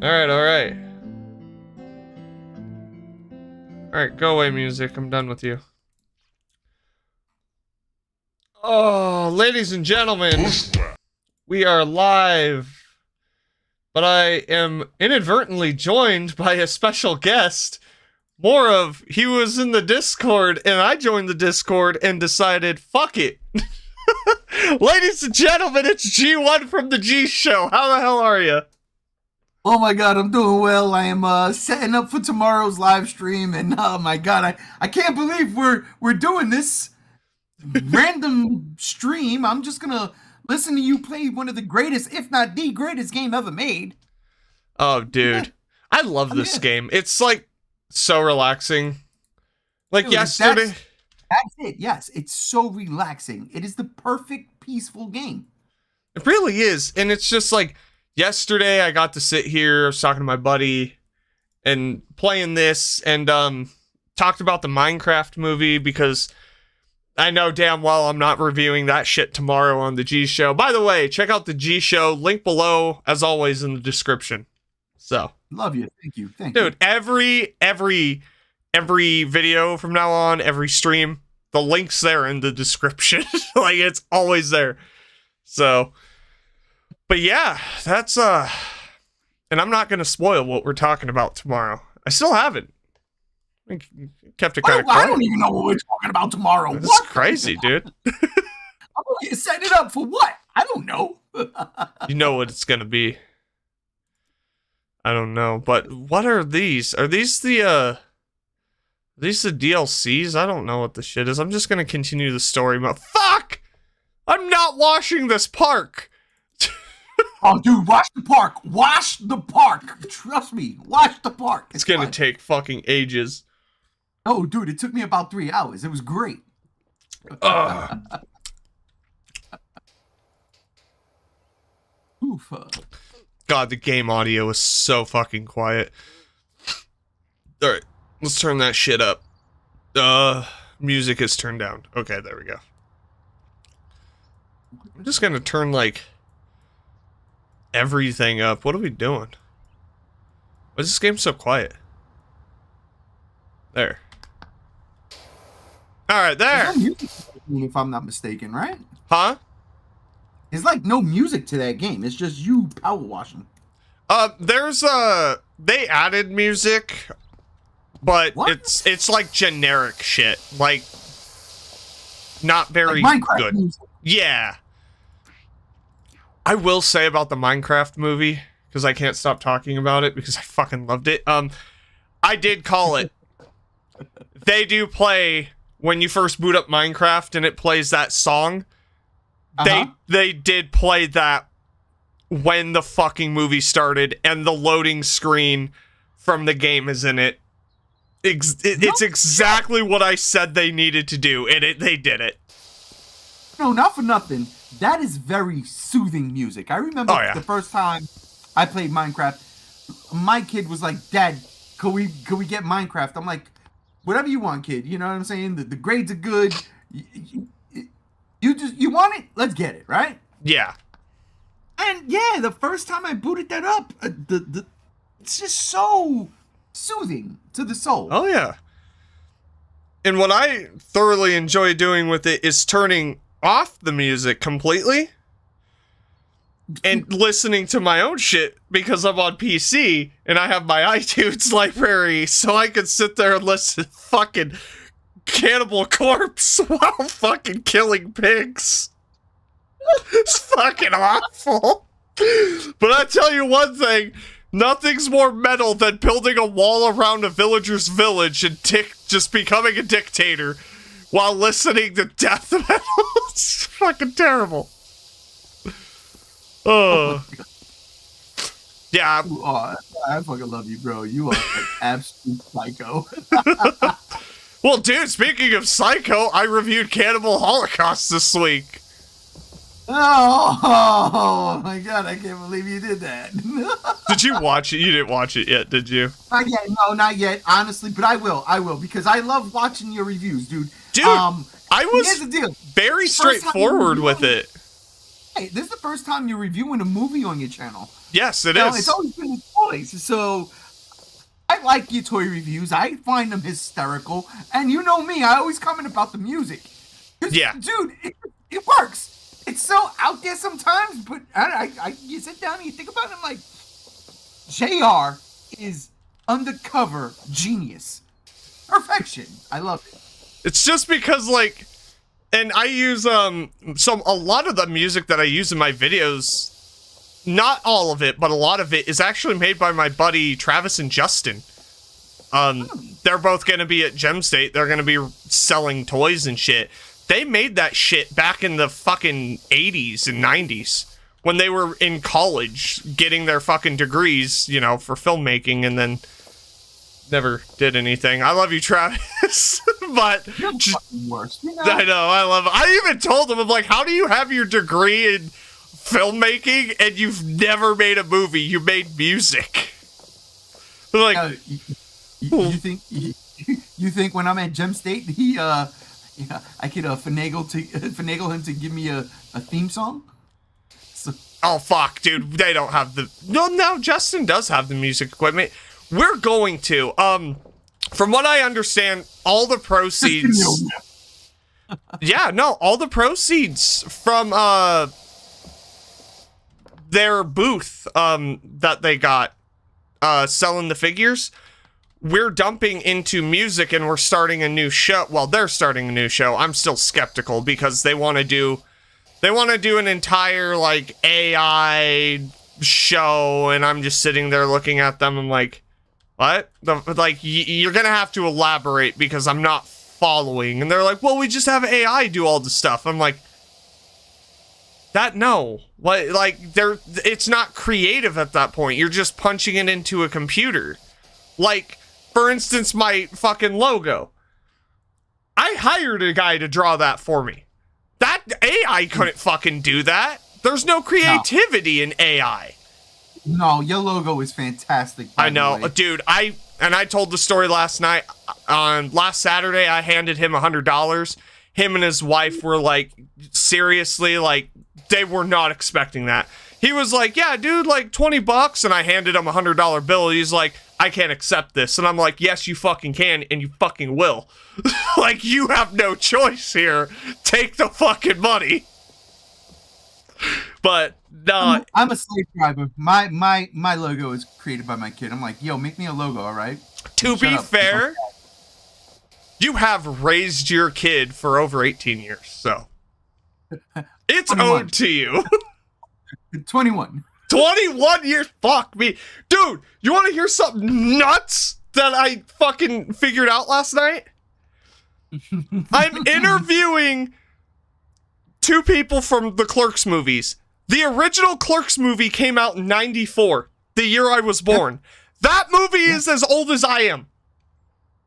Alright, alright. Alright, go away, music. I'm done with you. Oh, ladies and gentlemen, we are live. But I am inadvertently joined by a special guest. He was in the Discord, and I joined the Discord and decided, fuck it. Ladies and gentlemen, it's G1 from the G Show. How the hell are you? Oh my god, I'm doing well. I am setting up for tomorrow's live stream, and oh my god, I can't believe we're doing this random stream. I'm just gonna listen to you play one of the greatest, if not the greatest game ever made. Oh, dude. Yeah. I love this game. It's like so relaxing. Like dude, yesterday. That's it. Yes, it's so relaxing. It is the perfect peaceful game. It really is. And it's just like yesterday I got to sit here, I was talking to my buddy and playing this and talked about the Minecraft movie because I know damn well I'm not reviewing that shit tomorrow on the G Show. By the way, check out the G Show, link below as always in the description. So love you. Thank you. Dude, every video from now on, every stream, the link's there in the description. Like it's always there. So but yeah, that's and I'm not gonna spoil what we're talking about tomorrow. I still haven't. I kept it kind of quiet. I don't even know what we're talking about tomorrow. This is crazy, dude. You set it up for what? I don't know. You know what it's gonna be. I don't know, but what are these? Are these the DLCs? I don't know what the shit is. I'm just gonna continue the story mode. Fuck! I'm not washing this park! Oh, dude, wash the park. Wash the park. Trust me, wash the park. It's gonna take fucking ages. Oh, dude, it took me about 3 hours. It was great. Oof. God, the game audio is so fucking quiet. Alright, let's turn that shit up. Music is turned down. Okay, there we go. I'm just gonna turn, like, everything up. What are we doing? Why is this game so quiet? There. Alright, there! If I'm not mistaken, right? Huh? It's like no music to that game. It's just you power washing. They added music, but what? it's like generic shit. Like, not very like good. Music. Yeah. I will say about the Minecraft movie, because I can't stop talking about it because I fucking loved it. I did call it. They do play when you first boot up Minecraft and it plays that song. They did play that when the fucking movie started, and the loading screen from the game is in it. It's exactly what I said they needed to do, and they did it. No, not for nothing. That is very soothing music. I remember the first time I played Minecraft, my kid was like, "Dad, could we get Minecraft?" I'm like, "Whatever you want, kid." You know what I'm saying? The grades are good. You want it? Let's get it, right? Yeah. And yeah, the first time I booted that up, it's just so soothing to the soul. Oh yeah. And what I thoroughly enjoy doing with it is turning off the music completely and listening to my own shit because I'm on PC and I have my iTunes library, so I could sit there and listen to fucking Cannibal Corpse while fucking killing pigs. It's fucking awful. But I tell you one thing, nothing's more metal than building a wall around a villager's village and just becoming a dictator while listening to death metal. It's fucking terrible. Oh. Yeah. Oh, I fucking love you, bro. You are an absolute psycho. Well, dude, speaking of psycho, I reviewed Cannibal Holocaust this week. Oh my god, I can't believe you did that. Did you watch it? You didn't watch it yet, did you? Not yet, no, not yet, honestly, but I will, because I love watching your reviews, dude. Dude, I was here's the deal. very straightforward with it. Hey, this is the first time you're reviewing a movie on your channel. Yes, it It's is. always been the toys. So I like your toy reviews. I find them hysterical. And you know me, I always comment about the music. Yeah. Dude, it works. It's so out there sometimes, but you sit down and you think about it, I'm like, JR is undercover genius. Perfection. I love it. It's just because, like, and I use, a lot of the music that I use in my videos, not all of it, but a lot of it is actually made by my buddy Travis and Justin. They're both gonna be at Gem State. They're gonna be selling toys and shit. They made that shit back in the fucking 80s and 90s when they were in college getting their fucking degrees, you know, for filmmaking, and then never did anything. I love you, Travis, but You're the fucking worst. You know? I know, I love it. I even told him, I'm like, how do you have your degree in filmmaking and you've never made a movie? You made music. They're like, you think when I'm at Gem State, I could finagle him to give me a theme song? So, oh fuck, dude, they don't have the no, Justin does have the music equipment. We're going to. From what I understand, all the proceeds all the proceeds from their booth that they got selling the figures, we're dumping into music, and we're starting a new show. Well, they're starting a new show. I'm still skeptical because they want to do an entire like AI show, and I'm just sitting there looking at them. I'm like, what? You're gonna have to elaborate because I'm not following. And they're like, well, we just have AI do all the stuff. I'm like, no. It's not creative at that point. You're just punching it into a computer. Like, for instance, my fucking logo. I hired a guy to draw that for me. That AI couldn't fucking do that. There's no creativity in AI. No, your logo is fantastic. I know, dude. I told the story last night. On last Saturday, I handed him $100. Him and his wife were like, seriously, like, they were not expecting that. He was like, yeah, dude, like $20, and I handed him $100 bill. He's like, I can't accept this. And I'm like, yes, you fucking can, and you fucking will. Like, you have no choice here. Take the fucking money. But no, I'm a slave driver. My logo is created by my kid. I'm like, yo, make me a logo, all right? To be fair, you have raised your kid for over 18 years, so it's 21. owed to you. 21. 21 years? Fuck me. Dude, you want to hear something nuts that I fucking figured out last night? I'm interviewing two people from the Clerks movies. The original Clerks movie came out in 94, the year I was born. That movie is as old as I am.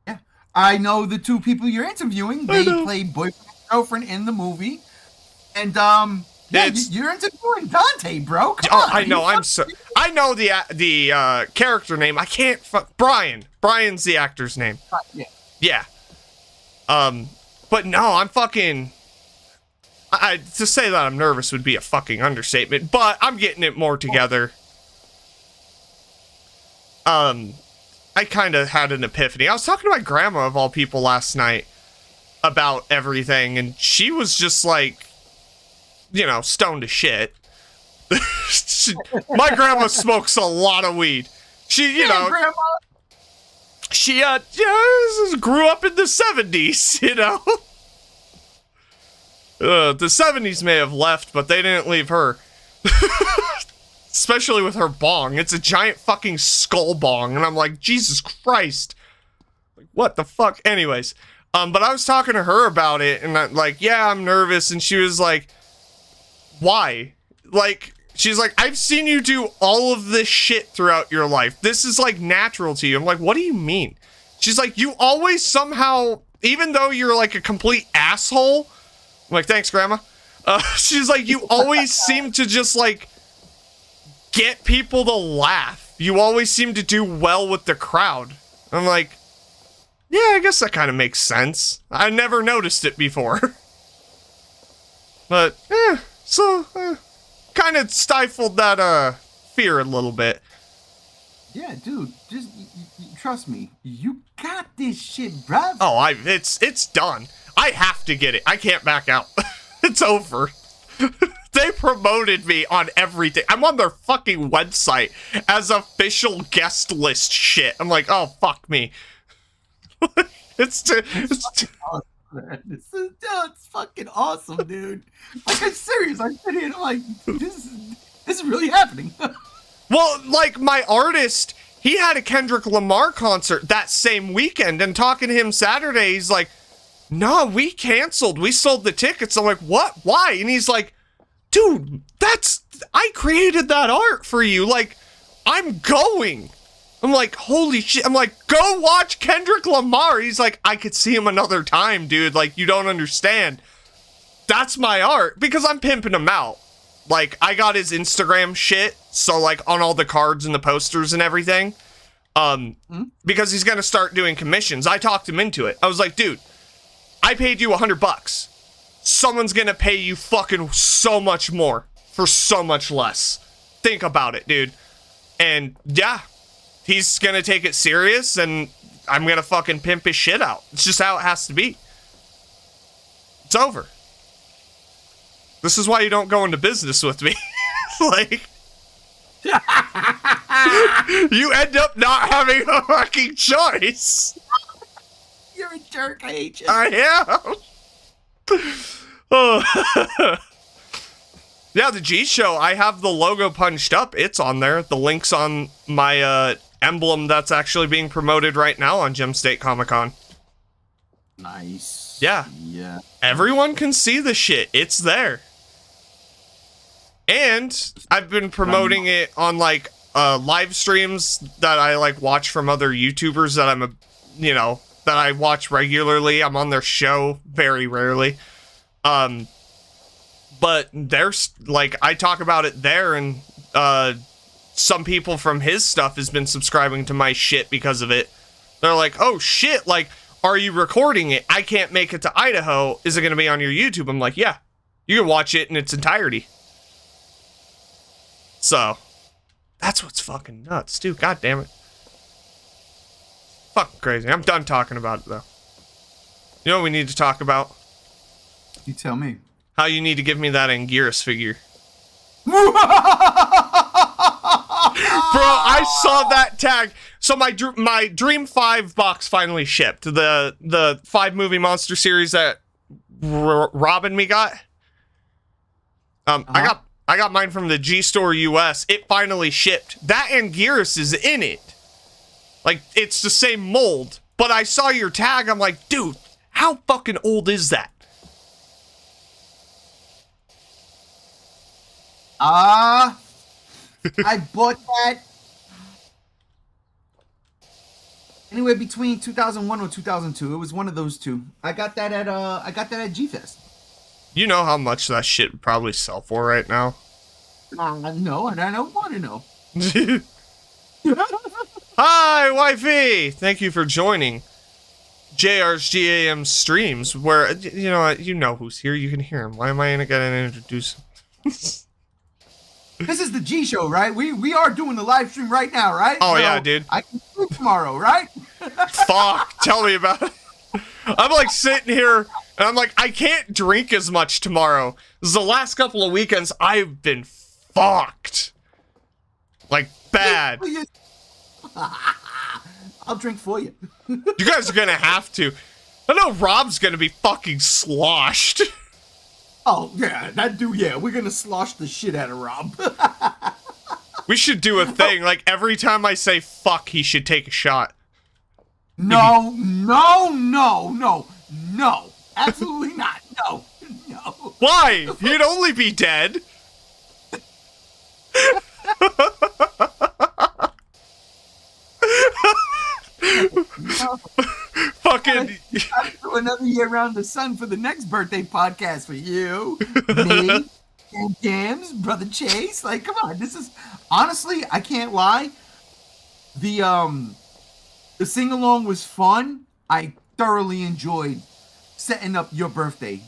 Yeah. I know the two people you're interviewing. They play boyfriend and girlfriend in the movie. And, you're interviewing Dante, bro. Come on. I know. I know the character name. I can't. Brian. Brian's the actor's name. Yeah. But no, I'm fucking. To say that I'm nervous would be a fucking understatement. But I'm getting it more together. I kind of had an epiphany. I was talking to my grandma of all people last night about everything, and she was just like, you know, stoned to shit. My grandma smokes a lot of weed. She, you know, grandma. She grew up in the 70s, you know. The 70s may have left, but they didn't leave her. Especially with her bong. It's a giant fucking skull bong, and I'm like, Jesus Christ. Like, what the fuck? Anyways, but I was talking to her about it, and I'm like, yeah, I'm nervous, and she was like, why? Like, she's like, I've seen you do all of this shit throughout your life. This is like natural to you. I'm like, what do you mean? She's like, you always somehow, even though you're like a complete asshole. I'm like, thanks, Grandma. She's like, you always seem to just like get people to laugh. You always seem to do well with the crowd. I'm like, yeah, I guess that kind of makes sense. I never noticed it before. But, kind of stifled that fear a little bit. Yeah, dude, just trust me. You got this shit, bruv. Oh, it's done. I have to get it. I can't back out. It's over. They promoted me on everything. I'm on their fucking website as official guest list shit. I'm like, oh, fuck me. It's fucking awesome, dude. Like, I'm serious. I'm sitting here and I'm like, this is really happening. Well, like, my artist, he had a Kendrick Lamar concert that same weekend, and talking to him Saturday, he's like, no, we canceled. We sold the tickets. I'm like, what? Why? And he's like, dude, I created that art for you. Like, I'm going. I'm like, holy shit. I'm like, go watch Kendrick Lamar. He's like, I could see him another time, dude. Like, you don't understand. That's my art, because I'm pimping him out. Like, I got his Instagram shit, so, like, on all the cards and the posters and everything, because he's gonna start doing commissions. I talked him into it. I was like, dude, I paid you $100. Someone's gonna pay you fucking so much more for so much less. Think about it, dude. And, yeah, he's gonna take it serious, and I'm gonna fucking pimp his shit out. It's just how it has to be. It's over. This is why you don't go into business with me. Like, you end up not having a fucking choice. You're a jerk. I hate you. I am. Oh. Yeah, the G Show, I have the logo punched up. It's on there. The link's on my emblem that's actually being promoted right now on Gem State Comic Con. Nice. Yeah. Yeah. Everyone can see the shit. It's there. And I've been promoting it on, like, live streams that I, like, watch from other YouTubers that that I watch regularly. I'm on their show very rarely. But there's, like, I talk about it there, and some people from his stuff has been subscribing to my shit because of it. They're like, oh shit, like, are you recording it? I can't make it to Idaho. Is it going to be on your YouTube? I'm like, yeah, you can watch it in its entirety. So, that's what's fucking nuts, dude. God damn it. Fucking crazy. I'm done talking about it, though. You know what we need to talk about? You tell me. How you need to give me that Anguirus figure. Bro, I saw that tag. So my Dream 5 box finally shipped. The 5-movie monster series that Rob and me got. I got mine from the G Store US. It finally shipped. That Anguirus is in it. Like, it's the same mold. But I saw your tag. I'm like, dude, how fucking old is that? I bought that anywhere between 2001 or 2002. It was one of those two. I got that at G-Fest. You know how much that shit would probably sell for right now? No, and I don't want to know. Hi, wifey! Thank you for joining JR's GAM streams, where, you know who's here. You can hear him. Why am I gonna introduce him? This is the G Show, right? We are doing the live stream right now, right? Oh, so yeah, dude. I can sleep tomorrow, right? Fuck, tell me about it. I'm like sitting here, and I'm like, I can't drink as much tomorrow. This is the last couple of weekends, I've been fucked. Like, bad. I'll drink for you. You guys are gonna have to. I know Rob's gonna be fucking sloshed. Oh, yeah, that dude, yeah, we're gonna slosh the shit out of Rob. We should do a thing, like, every time I say fuck, he should take a shot. No, absolutely not, no. Why? He'd only be dead. Fucking do another year around the sun for the next birthday podcast for you, me, and James, brother Chase. Like, come on, this is honestly, I can't lie. The sing along was fun. I thoroughly enjoyed setting up your birthday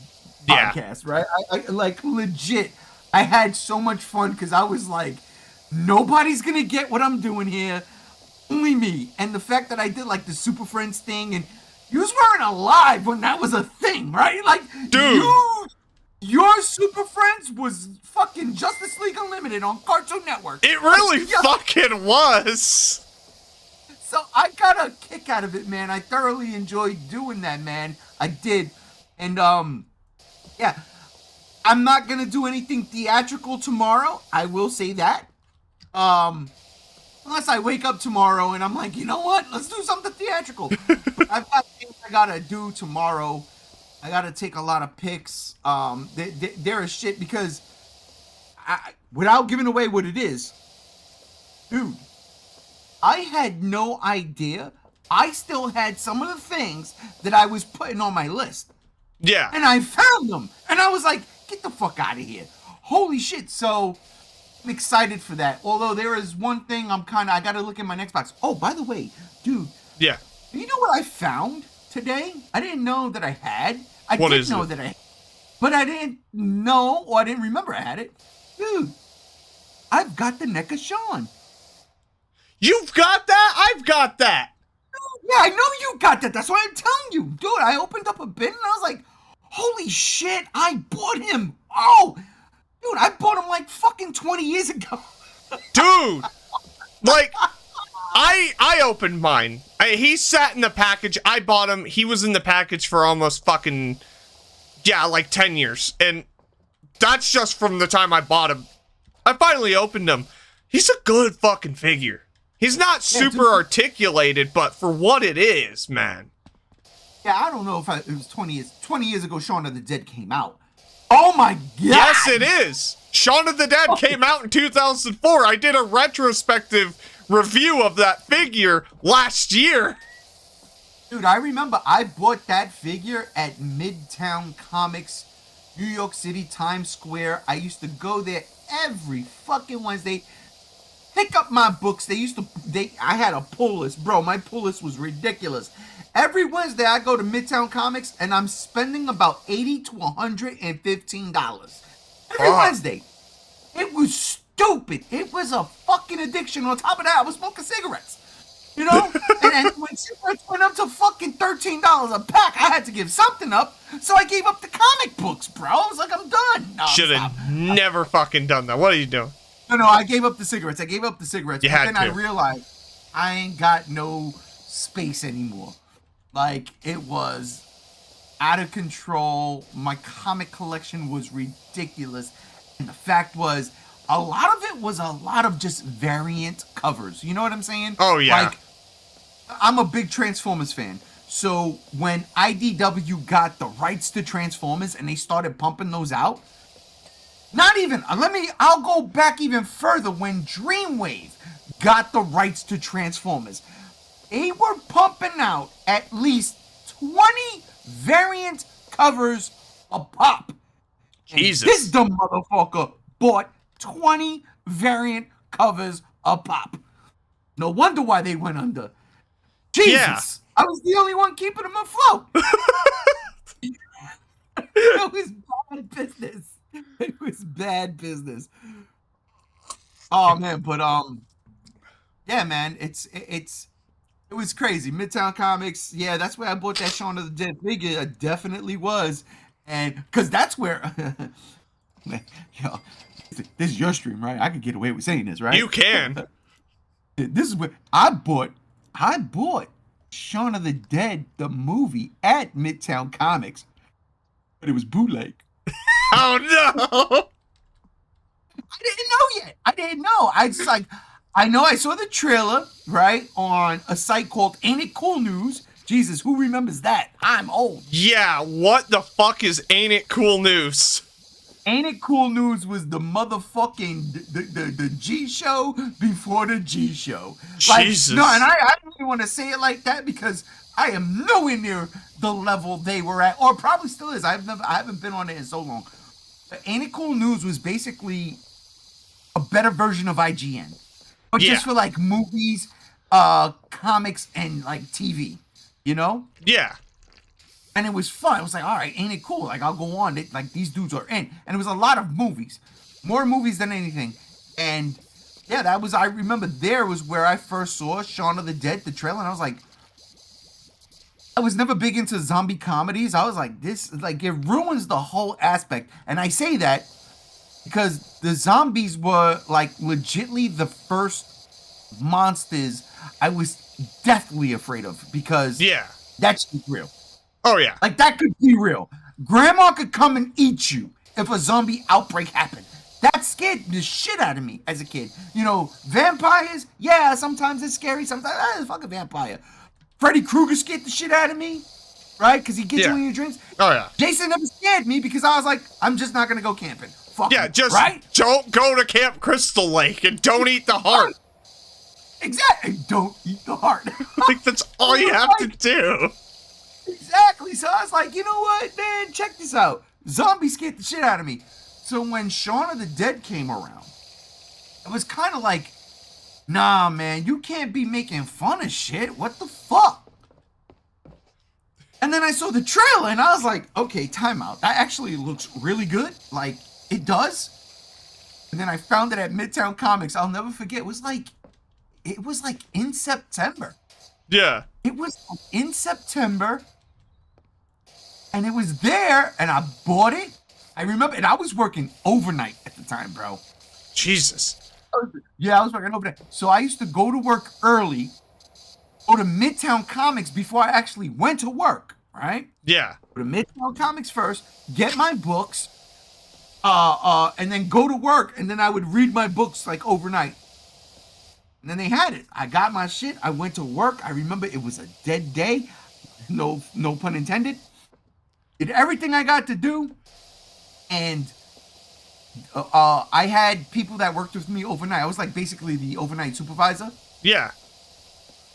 podcast. Right? I like legit. I had so much fun because I was like, nobody's gonna get what I'm doing here, only me. And the fact that I did like the Super Friends thing, and you weren't alive when that was a thing, right? Like Dude, your Super Friends was fucking Justice League Unlimited on Cartoon Network. it really Yeah. fucking was. So I got a kick out of it, man. I thoroughly enjoyed doing that, man. I did. And yeah, I'm not gonna do anything theatrical tomorrow. I will say that. Unless I wake up tomorrow and I'm like, you know what? Let's do something theatrical. But I've got things I gotta do tomorrow. I gotta take a lot of pics. There is shit because without giving away what it is, dude, I had no idea. I still had some of the things that I was putting on my list. Yeah. And I found them. And I was like, get the fuck out of here. Holy shit. So I'm excited for that. Although there is one thing I gotta look in my next box. Oh, by the way, dude. Yeah. You know what I found today? I didn't know that I had. What did is know it? that I had. But I didn't know or I didn't remember I had it. Dude, I've got the neck of Sean. You've got that? I've got that. Yeah, I know you got that. That's why I'm telling you. Dude, I opened up a bin and I was like, holy shit, I bought him. Oh, dude, I bought him like fucking 20 years ago. Dude. Like, I opened mine. He sat in the package. I bought him. He was in the package for almost fucking, yeah, like 10 years. And that's just from the time I bought him. I finally opened him. He's a good fucking figure. He's not super articulated, but for what it is, man. Yeah, I don't know if it was 20 years. 20 years ago, Shaun of the Dead came out. Oh my god! Yes, it is. Shaun of the Dead came out in 2004. I did a retrospective review of that figure last year. Dude, I remember I bought that figure at Midtown Comics, New York City, Times Square. I used to go there every fucking Wednesday. Pick up my books. I had a pull list, bro. My pull list was ridiculous. Every Wednesday I go to Midtown Comics and I'm spending about $80 to $115. Every Wednesday. It was stupid. It was a fucking addiction. On top of that, I was smoking cigarettes. You know? and when cigarettes went up to fucking $13 a pack, I had to give something up. So I gave up the comic books, bro. I was like, I'm done. No, Should have never fucking done that. What are you doing? No, I gave up the cigarettes. You but had then to. I realized I ain't got no space anymore. Like, it was out of control. My comic collection was ridiculous. And the fact was, a lot of it was a lot of just variant covers. You know what I'm saying? Oh, yeah. Like, I'm a big Transformers fan. So when IDW got the rights to Transformers and they started pumping those out, I'll go back even further when Dreamwave got the rights to Transformers. They were pumping out at least 20 variant covers a pop. Jesus. And this dumb motherfucker bought 20 variant covers a pop. No wonder why they went under. Jesus. Yeah. I was the only one keeping them afloat. It was bad business. It was bad business. Oh man, but yeah, man, it was crazy. Midtown Comics, yeah, that's where I bought that Shaun of the Dead figure. It definitely was, and because that's where, yo, this is your stream, right? I can get away with saying this, right? You can. This is where I bought Shaun of the Dead the movie at Midtown Comics, but it was bootleg. Oh no! I didn't know yet. I didn't know. I saw the trailer, right, on a site called Ain't It Cool News. Jesus, who remembers that? I'm old. Yeah, what the fuck is Ain't It Cool News? Ain't It Cool News was the motherfucking the G show before the G show. Like, Jesus. No, and I don't even want to say it like that because I am nowhere near the level they were at, or probably still is. I haven't been on it in so long. But Ain't It Cool News was basically a better version of IGN, but just for like movies, comics, and like TV. You know? Yeah. And it was fun. It was like, all right, ain't it cool? Like, I'll go on. Like, these dudes are in. And it was a lot of movies. More movies than anything. And yeah, I remember there was where I first saw Shaun of the Dead, the trailer, and I was like, I was never big into zombie comedies. I was like, this, like, it ruins the whole aspect. And I say that because the zombies were, like, legitly the first monsters I was deathly afraid of, because Yeah. that's real. Oh, yeah. Like, that could be real. Grandma could come and eat you if a zombie outbreak happened. That scared the shit out of me as a kid. You know, vampires, yeah, sometimes it's scary. Sometimes, it's fuck a vampire. Freddy Krueger scared the shit out of me, right? Because he gets you in your dreams. Oh, yeah. Jason never scared me because I was like, I'm just not going to go camping. Fuck Yeah, him, just right? don't go to Camp Crystal Lake and don't eat the heart. Exactly. Don't eat the heart. Like, that's all you have to do. Exactly. So I was like, you know what, man? Check this out. Zombies scared the shit out of me. So when Shaun of the Dead came around, it was kind of like, nah, man, you can't be making fun of shit. What the fuck? And then I saw the trailer and I was like, okay, timeout. That actually looks really good. Like, it does. And then I found it at Midtown Comics. I'll never forget. It was like in September. Yeah. It was in September. And it was there, and I bought it. I remember, and I was working overnight at the time, bro. Jesus. Yeah, I was working overnight. So I used to go to work early, go to Midtown Comics before I actually went to work, right? Yeah. Go to Midtown Comics first, get my books, and then go to work, and then I would read my books like overnight. And then they had it. I got my shit. I went to work. I remember it was a dead day. No pun intended. Did everything I got to do, and I had people that worked with me overnight. I was like basically the overnight supervisor. Yeah.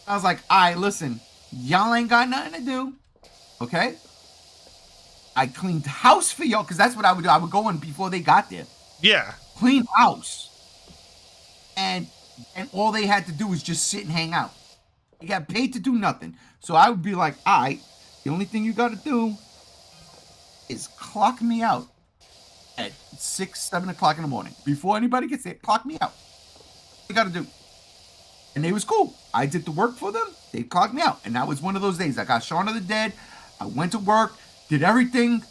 I was like, all right, listen, y'all ain't got nothing to do, okay? I cleaned house for y'all, because that's what I would do. I would go in before they got there. Yeah. Clean house. And all they had to do was just sit and hang out. They got paid to do nothing. So I would be like, all right, the only thing you got to do is clock me out at 6, 7 o'clock in the morning. Before anybody gets there, clock me out. You got to do. And they was cool. I did the work for them. They clocked me out. And that was one of those days. I got Shaun of the Dead. I went to work, did everything.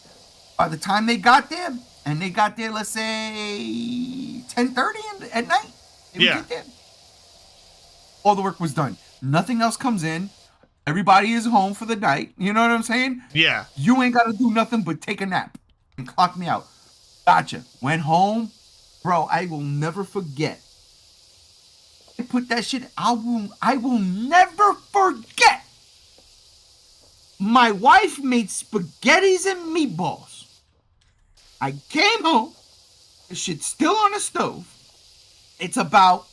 By the time they got there, and they got there, let's say 10:30 at night, they would get there. All the work was done. Nothing else comes in. Everybody is home for the night. You know what I'm saying? Yeah. You ain't got to do nothing but take a nap and clock me out. Gotcha. Went home. Bro, I will never forget. I put that shit, I will never forget. My wife made spaghettis and meatballs. I came home. The shit's still on the stove. It's about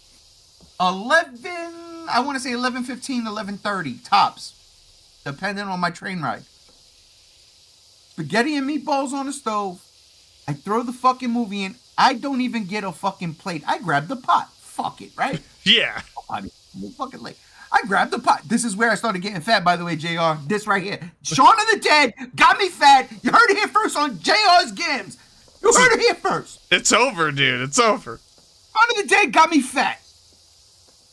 11, I want to say 11:15, 11:30 tops, depending on my train ride. Spaghetti and meatballs on the stove. I throw the fucking movie in. I don't even get a fucking plate. I grab the pot. Fuck it, right? Yeah. I'm fucking late. I grabbed the pot. This is where I started getting fat, by the way, JR. This right here. Shaun of the Dead got me fat. You heard it here first on JR's Games. You heard it here first. It's over, dude. It's over. Shaun of the Dead got me fat.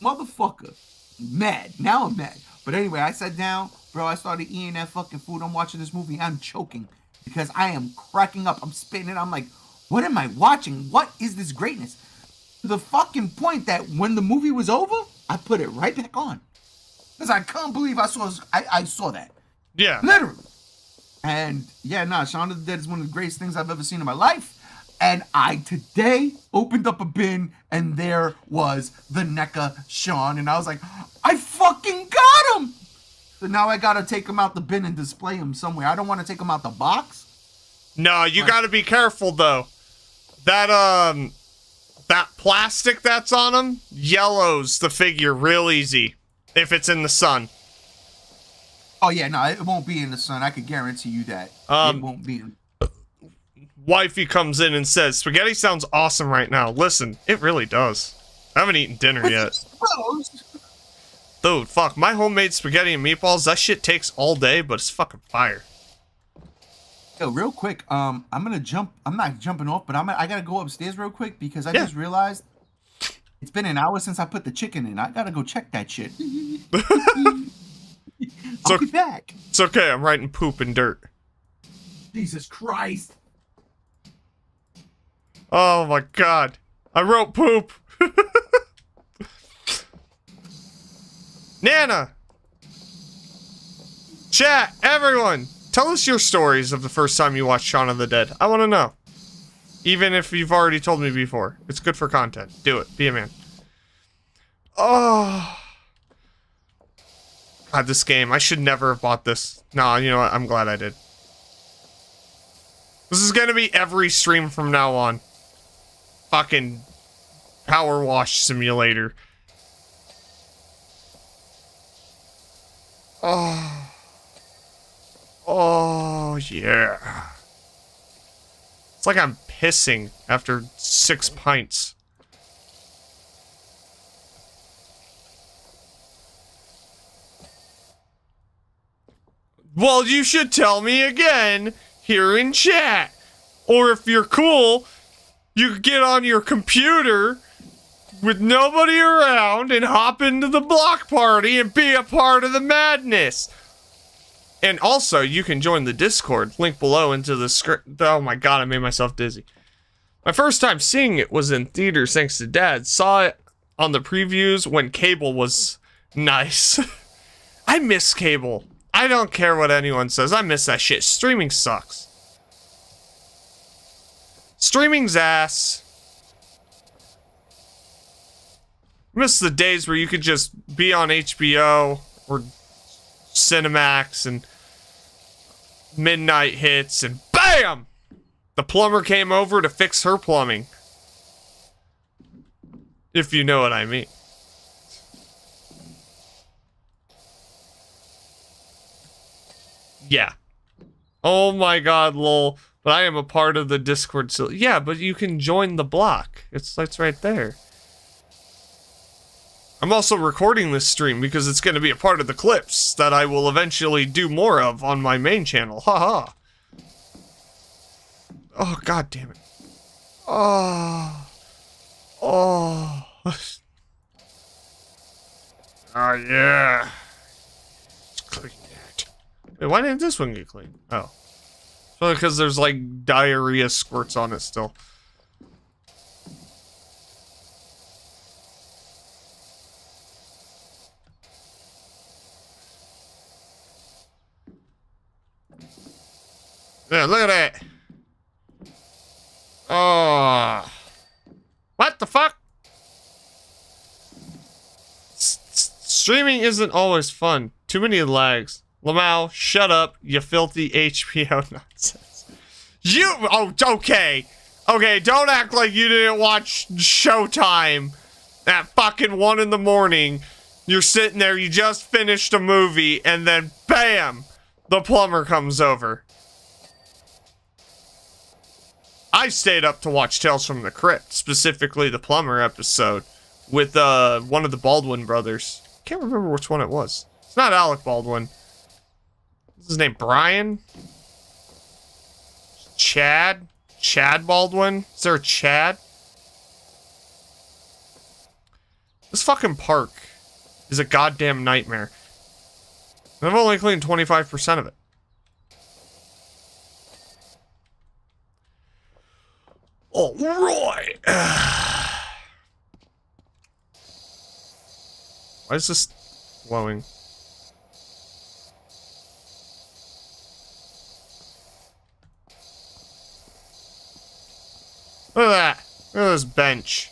Motherfucker. Mad. Now I'm mad. But anyway, I sat down. Bro, I started eating that fucking food. I'm watching this movie. I'm choking because I am cracking up. I'm spitting it. I'm like, what am I watching? What is this greatness? To the fucking point that when the movie was over, I put it right back on. Because I can't believe I saw that. Yeah. Literally. And yeah, Shaun of the Dead is one of the greatest things I've ever seen in my life. And I today opened up a bin and there was the NECA Shaun. And I was like, I fucking got him. So now I got to take him out the bin and display him somewhere. I don't want to take him out the box. No, you got to be careful though. That plastic that's on him yellows the figure real easy if it's in the sun. Oh yeah, no, it won't be in the sun. I can guarantee you that. It won't be. Wifey comes in and says, spaghetti sounds awesome right now. Listen, it really does. I haven't eaten dinner yet. Dude, fuck, my homemade spaghetti and meatballs, that shit takes all day, but it's fucking fire. Yo, real quick, I'm gonna jump. I'm not jumping off, but I gotta go upstairs real quick because I Yeah. just realized it's been an hour since I put the chicken in. I gotta go check that shit. I'll So be back. it's okay. I'm writing poop and dirt. Jesus Christ. Oh my god. I wrote poop. Nana. Chat, everyone. Tell us your stories of the first time you watched Shaun of the Dead. I want to know. Even if you've already told me before. It's good for content. Do it. Be a man. Oh. God, this game. I should never have bought this. No, you know what? I'm glad I did. This is gonna be every stream from now on. Fucking power wash simulator. Oh. Oh, yeah. It's like I'm pissing after 6 pints. Well, you should tell me again here in chat. Or if you're cool, you could get on your computer with nobody around and hop into the block party and be a part of the madness. And also, you can join the Discord, link below into the script. Oh my god, I made myself dizzy. My first time seeing it was in theaters thanks to Dad. Saw it on the previews when cable was nice. I miss cable. I don't care what anyone says. I miss that shit. Streaming sucks. Streaming's ass. Miss the days where you could just be on HBO or Cinemax and midnight hits and BAM! The plumber came over to fix her plumbing. If you know what I mean. Yeah. Oh my god, lol. But I am a part of the Discord, so yeah, but you can join the block. It's right there. I'm also recording this stream because it's going to be a part of the clips that I will eventually do more of on my main channel. Haha. Oh, god damn it. Oh. Oh. Oh, yeah. Let's clean that. Wait, why didn't this one get clean? Oh. Probably because there's, like, diarrhea squirts on it still. Yeah, look at that. Oh. What the fuck? Streaming isn't always fun. Too many lags. Lamau, shut up, you filthy HBO nonsense. You, oh, okay. Okay, don't act like you didn't watch Showtime at fucking 1 in the morning. You're sitting there, you just finished a movie, and then BAM! The plumber comes over. I stayed up to watch Tales from the Crypt, specifically the plumber episode, with one of the Baldwin brothers. Can't remember which one it was. It's not Alec Baldwin. What's his name? Brian? Chad? Chad Baldwin? Is there a Chad? This fucking park is a goddamn nightmare. I've only cleaned 25% of it. Alright. Why is this glowing? Look at that. Look at this bench.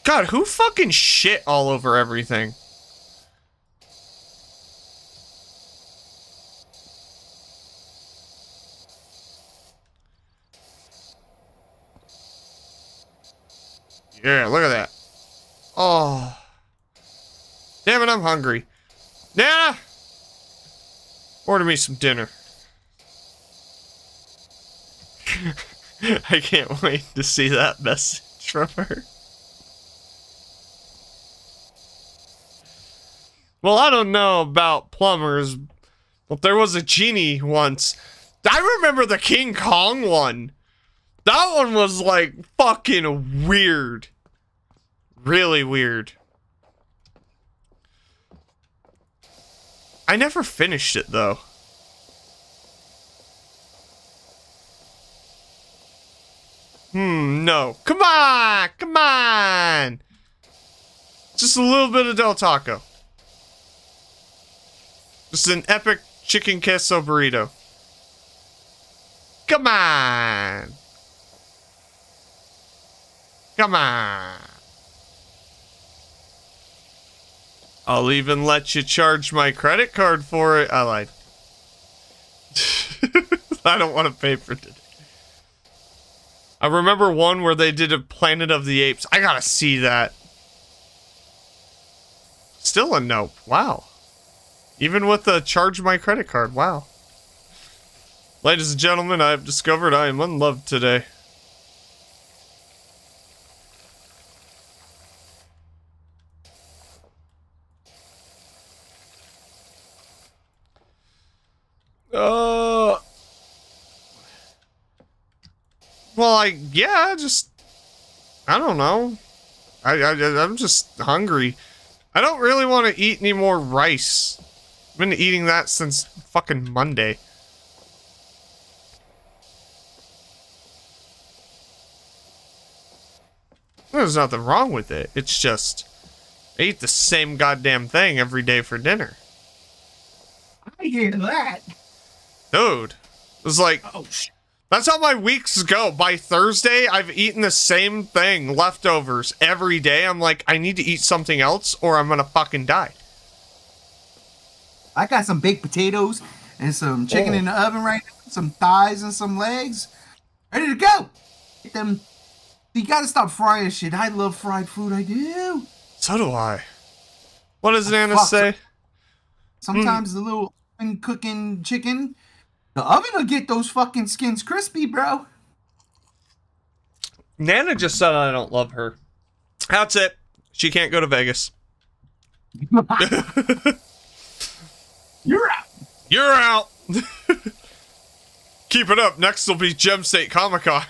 God, who fucking shit all over everything? Yeah, look at that. Oh. Damn it, I'm hungry. Nana! Order me some dinner. I can't wait to see that message from her. Well, I don't know about plumbers, but there was a genie once. I remember the King Kong one. That one was like fucking weird. Really weird. I never finished it though. No. Come on! Come on! Just a little bit of Del Taco. Just an epic chicken queso burrito. Come on! Come on! I'll even let you charge my credit card for it. I lied. I don't want to pay for it. I remember one where they did a Planet of the Apes. I gotta see that. Still a nope. Wow. Even with the charge my credit card. Wow. Ladies and gentlemen, I have discovered I am unloved today. Well, I don't know. I'm just hungry. I don't really want to eat any more rice. I've been eating that since fucking Monday. There's nothing wrong with it. It's just, I eat the same goddamn thing every day for dinner. I hear that. Dude, it's like, Oh, shit. that's how my weeks go. By Thursday, I've eaten the same thing, leftovers, every day. I'm like, I need to eat something else or I'm gonna fucking die. I got some baked potatoes and some chicken in the oven right now, some thighs and some legs. Ready to go. Get them. You gotta stop frying shit. I love fried food. I do. So do I. What does Nana say? Sometimes the little oven cooking chicken, the oven will get those fucking skins crispy, bro. Nana just said I don't love her. That's it. She can't go to Vegas. You're out. You're out. Keep it up. Next will be Gem State Comic Con.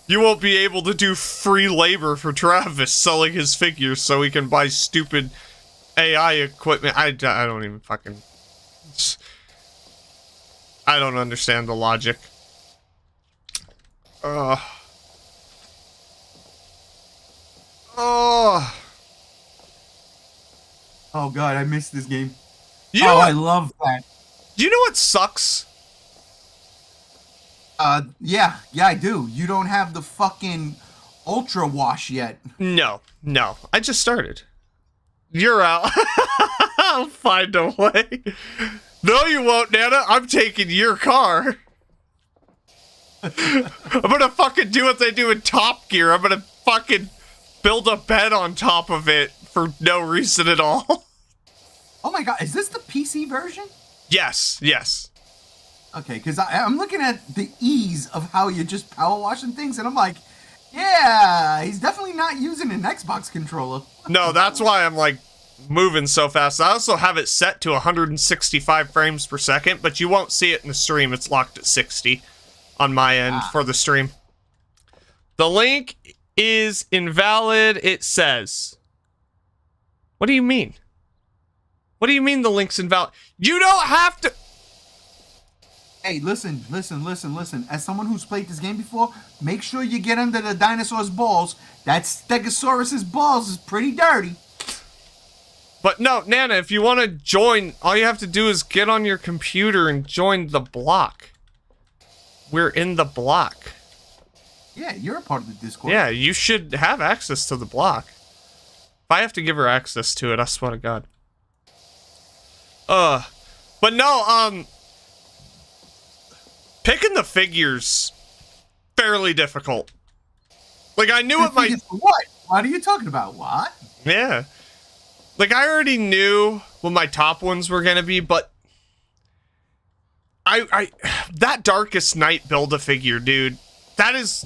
You won't be able to do free labor for Travis selling his figures so he can buy stupid AI equipment. I don't even fucking... I don't understand the logic. Oh. Oh god, I missed this game. You know I love that. Do you know what sucks? Yeah, I do. You don't have the fucking ultra wash yet. No. I just started. You're out. I'll find a way. No, you won't, Nana. I'm taking your car. I'm gonna fucking do what they do in Top Gear. I'm gonna fucking build a bed on top of it for no reason at all. Oh my god, is this the PC version? Yes. Okay, because I'm looking at the ease of how you're just power washing things, and I'm like, yeah, he's definitely not using an Xbox controller. No, that's why I'm like moving so fast. I also have it set to 165 frames per second, but you won't see it in the stream. It's locked at 60 on my end for the stream. The link is invalid, it says. What do you mean? What do you mean the link's invalid? You don't have to... Hey, listen. As someone who's played this game before, make sure you get under the dinosaur's balls. That Stegosaurus's balls is pretty dirty. But no, Nana, if you want to join, all you have to do is get on your computer and join the block. We're in the block. Yeah, you're a part of the Discord. Yeah, you should have access to the block. If I have to give her access to it, I swear to God. But no, picking the figures, fairly difficult. Like, I knew it might... What? What are you talking about? What? Yeah. Like, I already knew what my top ones were gonna be, but... That Darkest Night Build-A-Figure, dude. That is...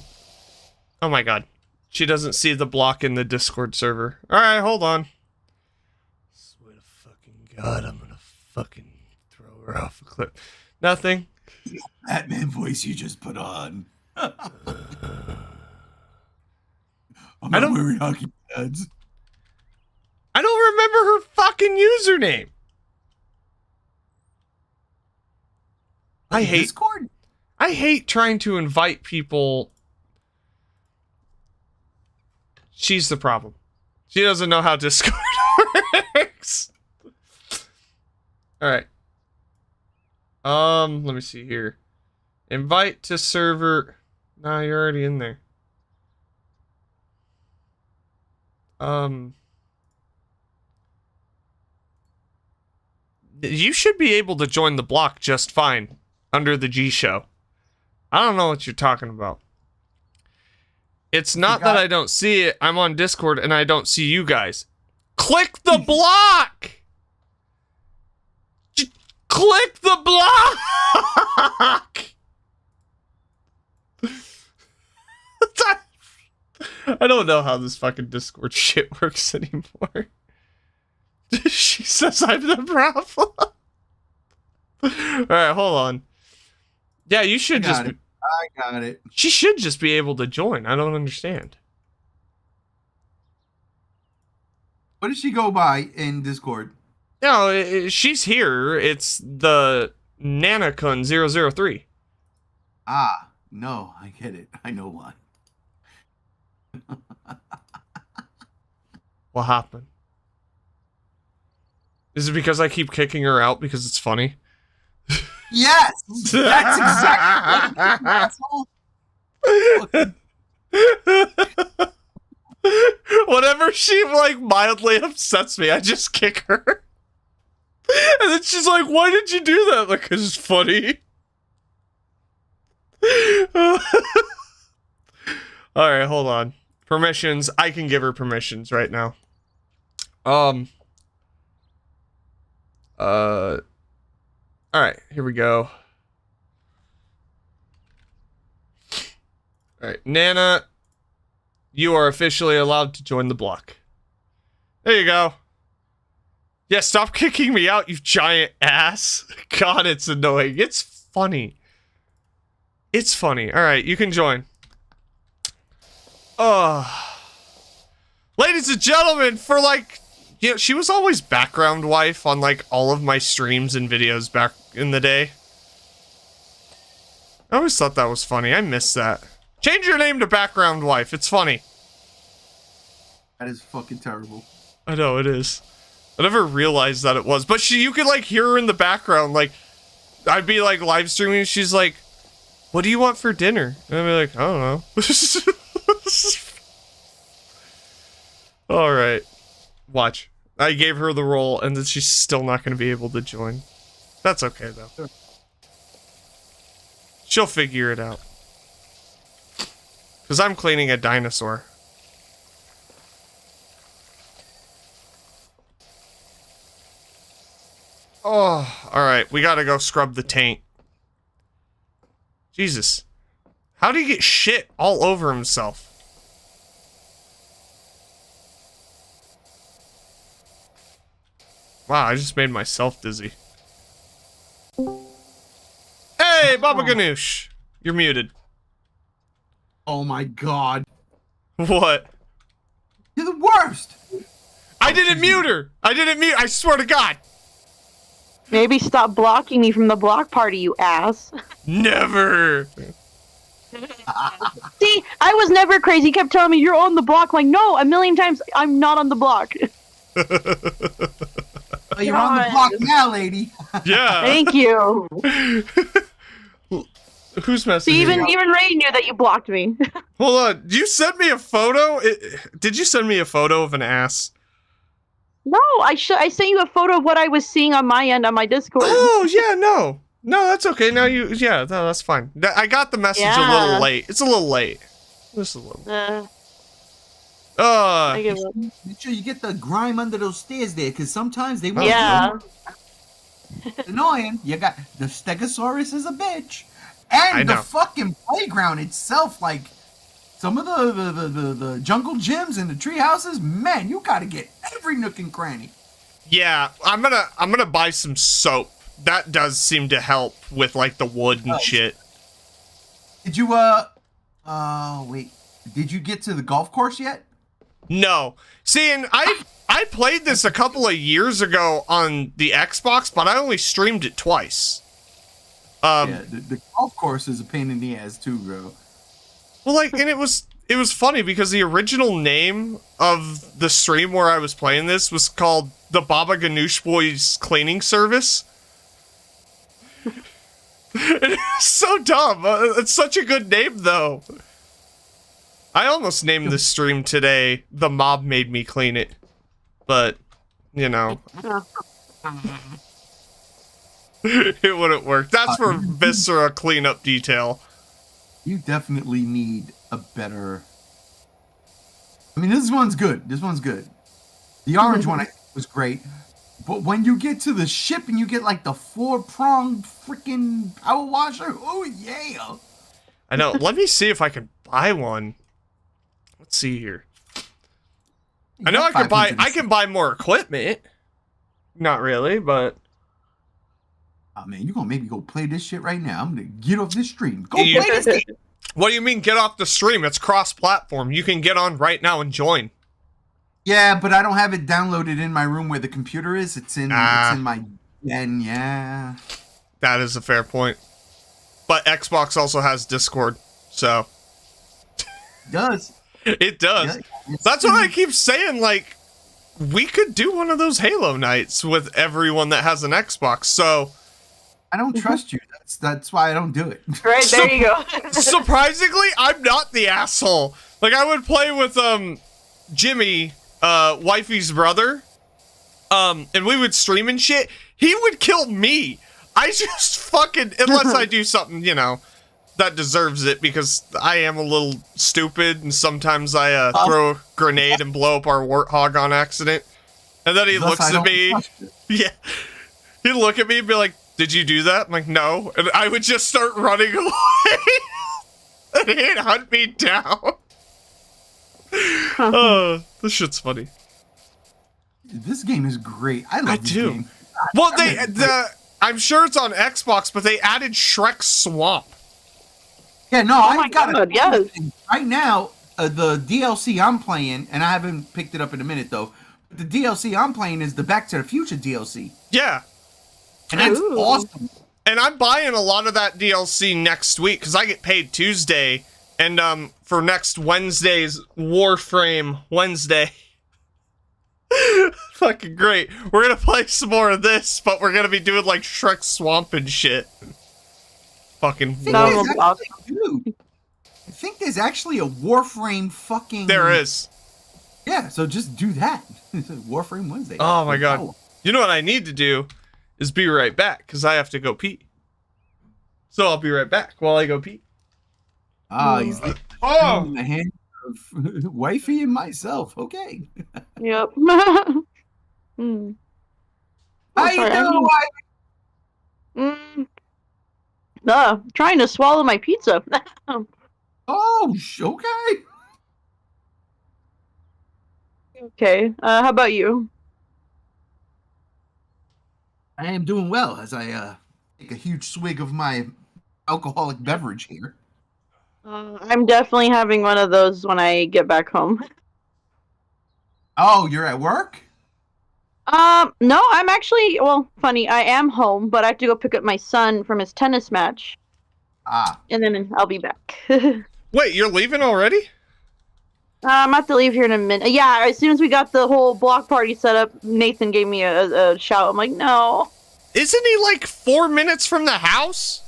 Oh my god. She doesn't see the block in the Discord server. Alright, hold on. Sweet god, I'm gonna fucking throw her off a cliff. Nothing. Batman voice you just put on. I'm I not don't- wearing hockey pads. I don't remember her fucking username. Discord? I hate trying to invite people. She's the problem. She doesn't know how Discord works. All right. Let me see here. Invite to server. Nah, you're already in there. You should be able to join the block just fine under the G show. I don't know what you're talking about. It's not that I don't see it. I'm on Discord and I don't see you guys. Click the block! Click the block! I don't know how this fucking Discord shit works anymore. She says I'm the problem. Alright, hold on. Yeah, you should just... I got it. She should just be able to join. I don't understand. What does she go by in Discord? No, she's here. It's the Nanakun 003. Ah, no, I get it. I know why. What happened? Is it because I keep kicking her out because it's funny? Yes! That's exactly Whenever she, like, mildly upsets me, I just kick her. And then she's like, why did you do that? Like, 'cause it's funny. Alright, hold on. Permissions. I can give her permissions right now. Alright, here we go. Alright, Nana, you are officially allowed to join the block. There you go. Yeah, stop kicking me out, you giant ass. God, it's annoying. It's funny. It's funny. Alright, you can join. Ladies and gentlemen, for like... You know, she was always background wife on, like, all of my streams and videos back in the day. I always thought that was funny. I miss that. Change your name to background wife. It's funny. That is fucking terrible. I know, it is. I never realized that it was. But you could, like, hear her in the background. Like, I'd be, like, live streaming, and she's like, what do you want for dinner? And I'd be like, I don't know. Alright. Watch. I gave her the role, and then she's still not going to be able to join. That's okay, though. Sure. She'll figure it out. Because I'm cleaning a dinosaur. Oh, alright. We gotta go scrub the taint. Jesus. How do you get shit all over himself? Wow, I just made myself dizzy. Hey, Baba Ganoush! You're muted. Oh my god. What? You're the worst! I didn't mute her! I swear to God! Maybe stop blocking me from the block party, you ass. Never! See, I was never crazy. He kept telling me, you're on the block. I'm like, no, a million times, I'm not on the block. Oh, you're on the block now, lady. Yeah. Thank you. Who's messaging? See, even Ray knew that you blocked me. Hold on. You sent me a photo? Did you send me a photo of an ass? No, I sent you a photo of what I was seeing on my end on my Discord. Oh, yeah, no. No, that's okay. Now yeah, no, that's fine. I got the message a little late. It's a little late. Just a little. I give up. Make sure you get the grime under those stairs there, because sometimes they won't. Yeah. It's annoying. You got the Stegosaurus is a bitch, and the fucking playground itself. Like some of the jungle gyms and the tree houses, man, you got to get every nook and cranny. Yeah, I'm gonna buy some soap. That does seem to help with like the wood and shit. Did you wait. Did you get to the golf course yet? No. See, and I played this a couple of years ago on the Xbox, but I only streamed it twice. Yeah, the golf course is a pain in the ass too, bro. Well, like, and it was funny because the original name of the stream where I was playing this was called the Baba Ganoush Boys Cleaning Service. It's so dumb. It's such a good name, though. I almost named this stream today "The Mob Made Me Clean It," but you know, it wouldn't work. That's for Viscera cleanup detail. You definitely need a better. I mean, this one's good. This one's good. The orange one was great, but when you get to the ship and you get like the 4-pronged freaking power washer, oh yeah! I know. Let me see if I can buy one. Let's see here. I know I can buy more equipment. Not really, but oh man, you're gonna make me go play this shit right now. I'm gonna get off this stream. Go play this game. What do you mean get off the stream? It's cross-platform. You can get on right now and join. Yeah, but I don't have it downloaded in my room where the computer is. It's in my den, yeah. That is a fair point. But Xbox also has Discord, so It does. It does. Yeah, that's what I keep saying, like, we could do one of those Halo nights with everyone that has an Xbox, so I don't trust you. That's why I don't do it. Right, there you go. Surprisingly, I'm not the asshole. Like, I would play with Jimmy, wifey's brother, and we would stream and shit. He would kill me. I just fucking, unless I do something, you know, that deserves it, because I am a little stupid, and sometimes I throw a grenade and blow up our warthog on accident. And then he looks at me. Yeah. He'd look at me and be like, "Did you do that?" I'm like, "No." And I would just start running away. And he'd hunt me down. Oh, this shit's funny. This game is great. I love this game. Well, I'm sure it's on Xbox, but they added Shrek's Swamp. Yeah, no, Oh my God, yes. Right now, the DLC I'm playing, and I haven't picked it up in a minute though. The DLC I'm playing is the Back to the Future DLC. Yeah. And that's awesome. And I'm buying a lot of that DLC next week because I get paid Tuesday, and for next Wednesday's Warframe Wednesday. Fucking great. We're gonna play some more of this, but we're gonna be doing like Shrek Swamp and shit. Fucking Dude, I think there's actually a Warframe fucking. There is. Yeah, so just do that. Warframe Wednesday. Oh my God. You know what I need to do is be right back because I have to go pee. So I'll be right back while I go pee. He's like, in the hand of wifey and myself. Okay. Yep. How you doing, wife? Trying to swallow my pizza. Oh, okay. Okay. How about you? I am doing well as I take a huge swig of my alcoholic beverage here. I'm definitely having one of those when I get back home. Oh, you're at work? No, I'm actually, well, funny, I am home, but I have to go pick up my son from his tennis match. And then I'll be back. Wait, you're leaving already? I'm about to leave here in a minute. Yeah, as soon as we got the whole block party set up, Nathan gave me a shout. I'm like, no. Isn't he like 4 minutes from the house?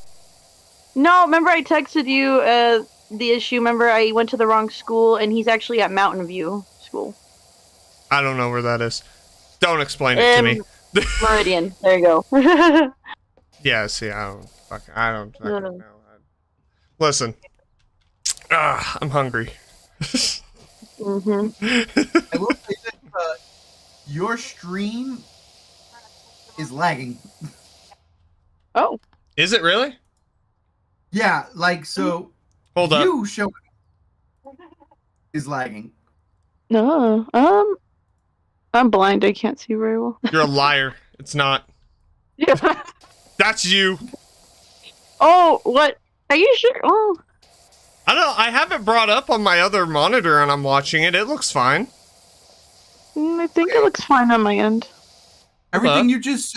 No, remember I texted you the issue. Remember I went to the wrong school, and he's actually at Mountain View School. I don't know where that is. Don't explain it to me. Meridian. There you go. Yeah, see, I don't fucking know. Listen. I'm hungry. I will say that your stream is lagging. Oh. Is it really? Yeah, like, so Hold up. you showing is lagging. No. I'm blind. I can't see very well. You're a liar. It's not. Yeah. That's you. Oh, what? Are you sure? Oh. I don't know. I have it brought up on my other monitor and I'm watching it. It looks fine. I think it looks fine on my end. Everything you just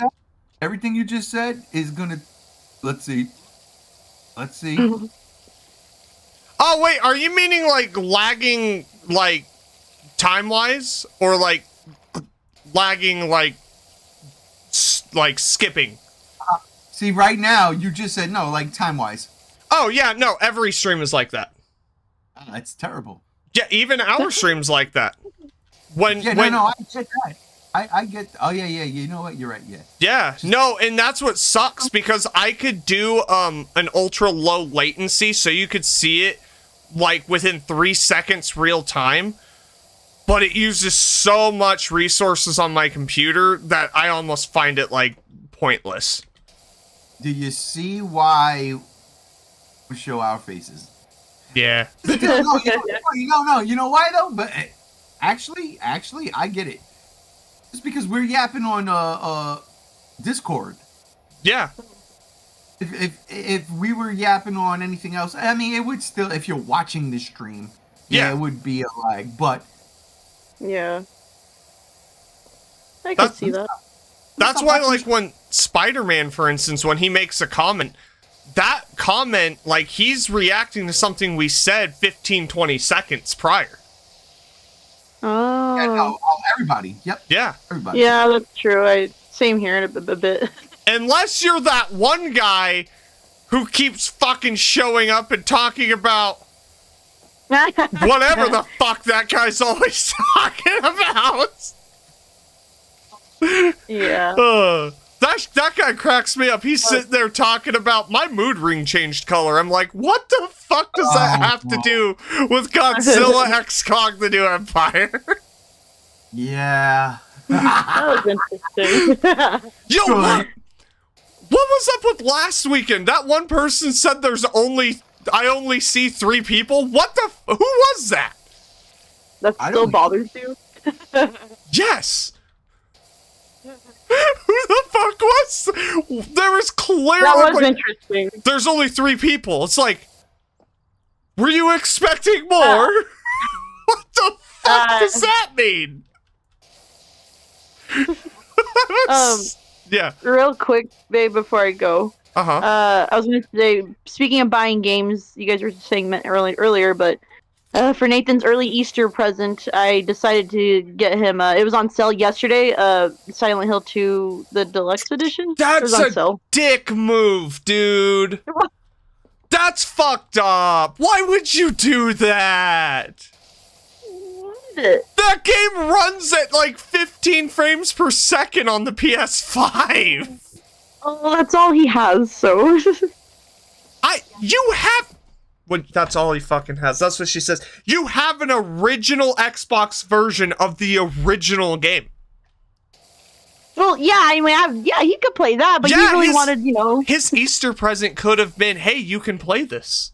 said is gonna. Let's see. Oh, wait. Are you meaning like lagging, like time-wise? Or like lagging, like skipping? See, right now, you just said no, like time-wise. Oh, yeah. No, every stream is like that. That's terrible. Yeah, even our stream's like that. No, I get that. I get. Oh yeah. You know what? You're right. Yeah. Yeah. No, and that's what sucks because I could do an ultra low latency, so you could see it like within 3 seconds real time. But it uses so much resources on my computer that I almost find it like pointless. Do you see why we show our faces? Yeah. No, you know why though? But actually, I get it. It's because we're yapping on Discord. Yeah. If we were yapping on anything else, I mean, it would still. If you're watching the stream, yeah, it would be a lag. But yeah, I can see that. That's why, like, when Spider-Man, for instance, when he makes a comment, that comment, like, he's reacting to something we said 15, 20 seconds prior. Oh. Yeah, no, everybody. Yep. Yeah. Everybody. Yeah, that's true. Same here in a bit. Unless you're that one guy who keeps fucking showing up and talking about whatever the fuck that guy's always talking about. Yeah. That guy cracks me up. He's sitting there talking about my mood ring changed color. I'm like, what the fuck does that have to do with Godzilla X Kong the New Empire? Yeah. That was interesting. Yo, what was up with last weekend? That one person said I only see 3 people. What the? Who was that? That still bothers you? Yes. Who the fuck was? There was clearly. That was interesting. There's only 3 people. It's like, were you expecting more? What the fuck does that mean? Yeah. Real quick, babe, before I go. Uh-huh. I was going to say, speaking of buying games, you guys were saying earlier, but for Nathan's early Easter present, I decided to get him, it was on sale yesterday, Silent Hill 2, the Deluxe Edition. That's a dick move, dude. That's fucked up. Why would you do that? That game runs at like 15 frames per second on the PS5. Oh, that's all he has, so. That's all he fucking has. That's what she says. You have an original Xbox version of the original game. Well, yeah, I mean, he could play that, but he really wanted, His Easter present could have been, hey, you can play this.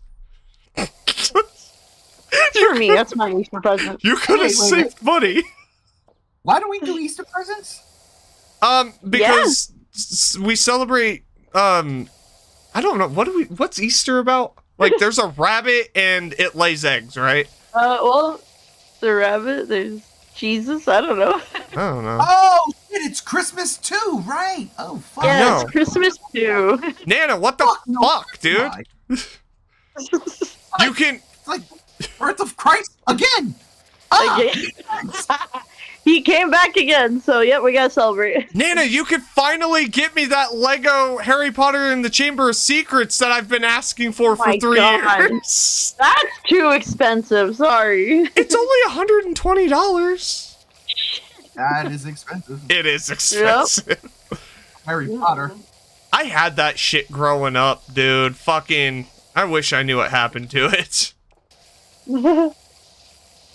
For me, that's my Easter present. You could have saved money. Why do we do Easter presents? Because we celebrate, I don't know, what's Easter about? Like, there's a rabbit and it lays eggs, right? Well, the rabbit, there's Jesus, I don't know. I don't know. Oh, shit, it's Christmas too, right? Oh, fuck. Yeah, it's Christmas too. Nana, what the fuck, dude? You can... It's like birth of Christ again. He came back again, so yep, we gotta celebrate. Nana, you could finally get me that Lego Harry Potter and the Chamber of Secrets that I've been asking for 3 years. That's too expensive, sorry. It's only $120. That is expensive. It is expensive. Yep. Harry Potter. I had that shit growing up, dude. Fucking, I wish I knew what happened to it.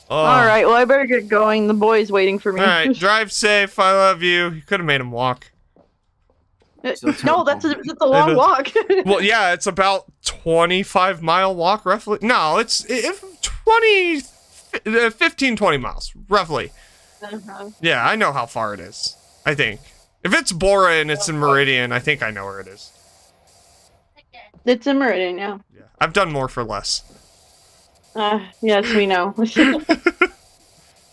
Alright, well, I better get going. The boy's waiting for me. Alright, drive safe. I love you. You could have made him walk. No, that's a long walk. Well, yeah, it's about 25-mile walk, roughly. No, it's 15, 20 miles, roughly. Yeah, I know how far it is. I think. If it's Bora and it's in Meridian, I think I know where it is. It's in Meridian, yeah. Yeah, I've done more for less. Yes, we know.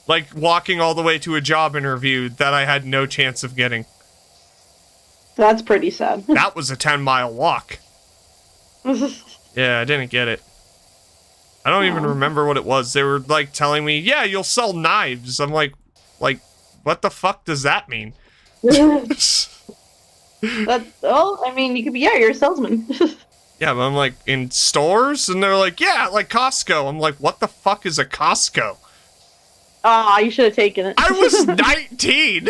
Like walking all the way to a job interview that I had no chance of getting. That's pretty sad. That was a 10-mile walk. Yeah, I didn't get it. I don't even remember what it was. They were like telling me, yeah, you'll sell knives. I'm like, what the fuck does that mean? I mean, you could be, yeah, you're a salesman. Yeah, but I'm like, in stores? And they're like, yeah, like Costco. I'm like, what the fuck is a Costco? You should have taken it. I was 19.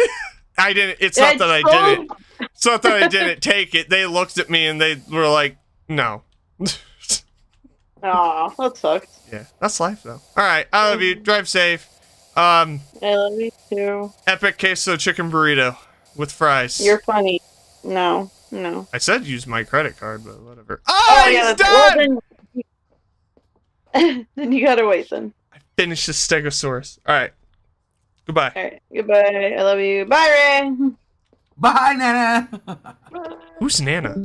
I didn't, it's not that I didn't. It's not that I didn't take it. They looked at me and they were like, no. Aw, that sucked. Yeah, that's life though. Alright, I love you. Drive safe. I love you too. Epic queso chicken burrito with fries. You're funny. No. I said use my credit card, but whatever. Oh, He's yeah, done! Well, then you gotta wait then. I finished the Stegosaurus. Alright. Goodbye. Alright, goodbye. I love you. Bye, Ray. Bye, Nana. Who's Nana?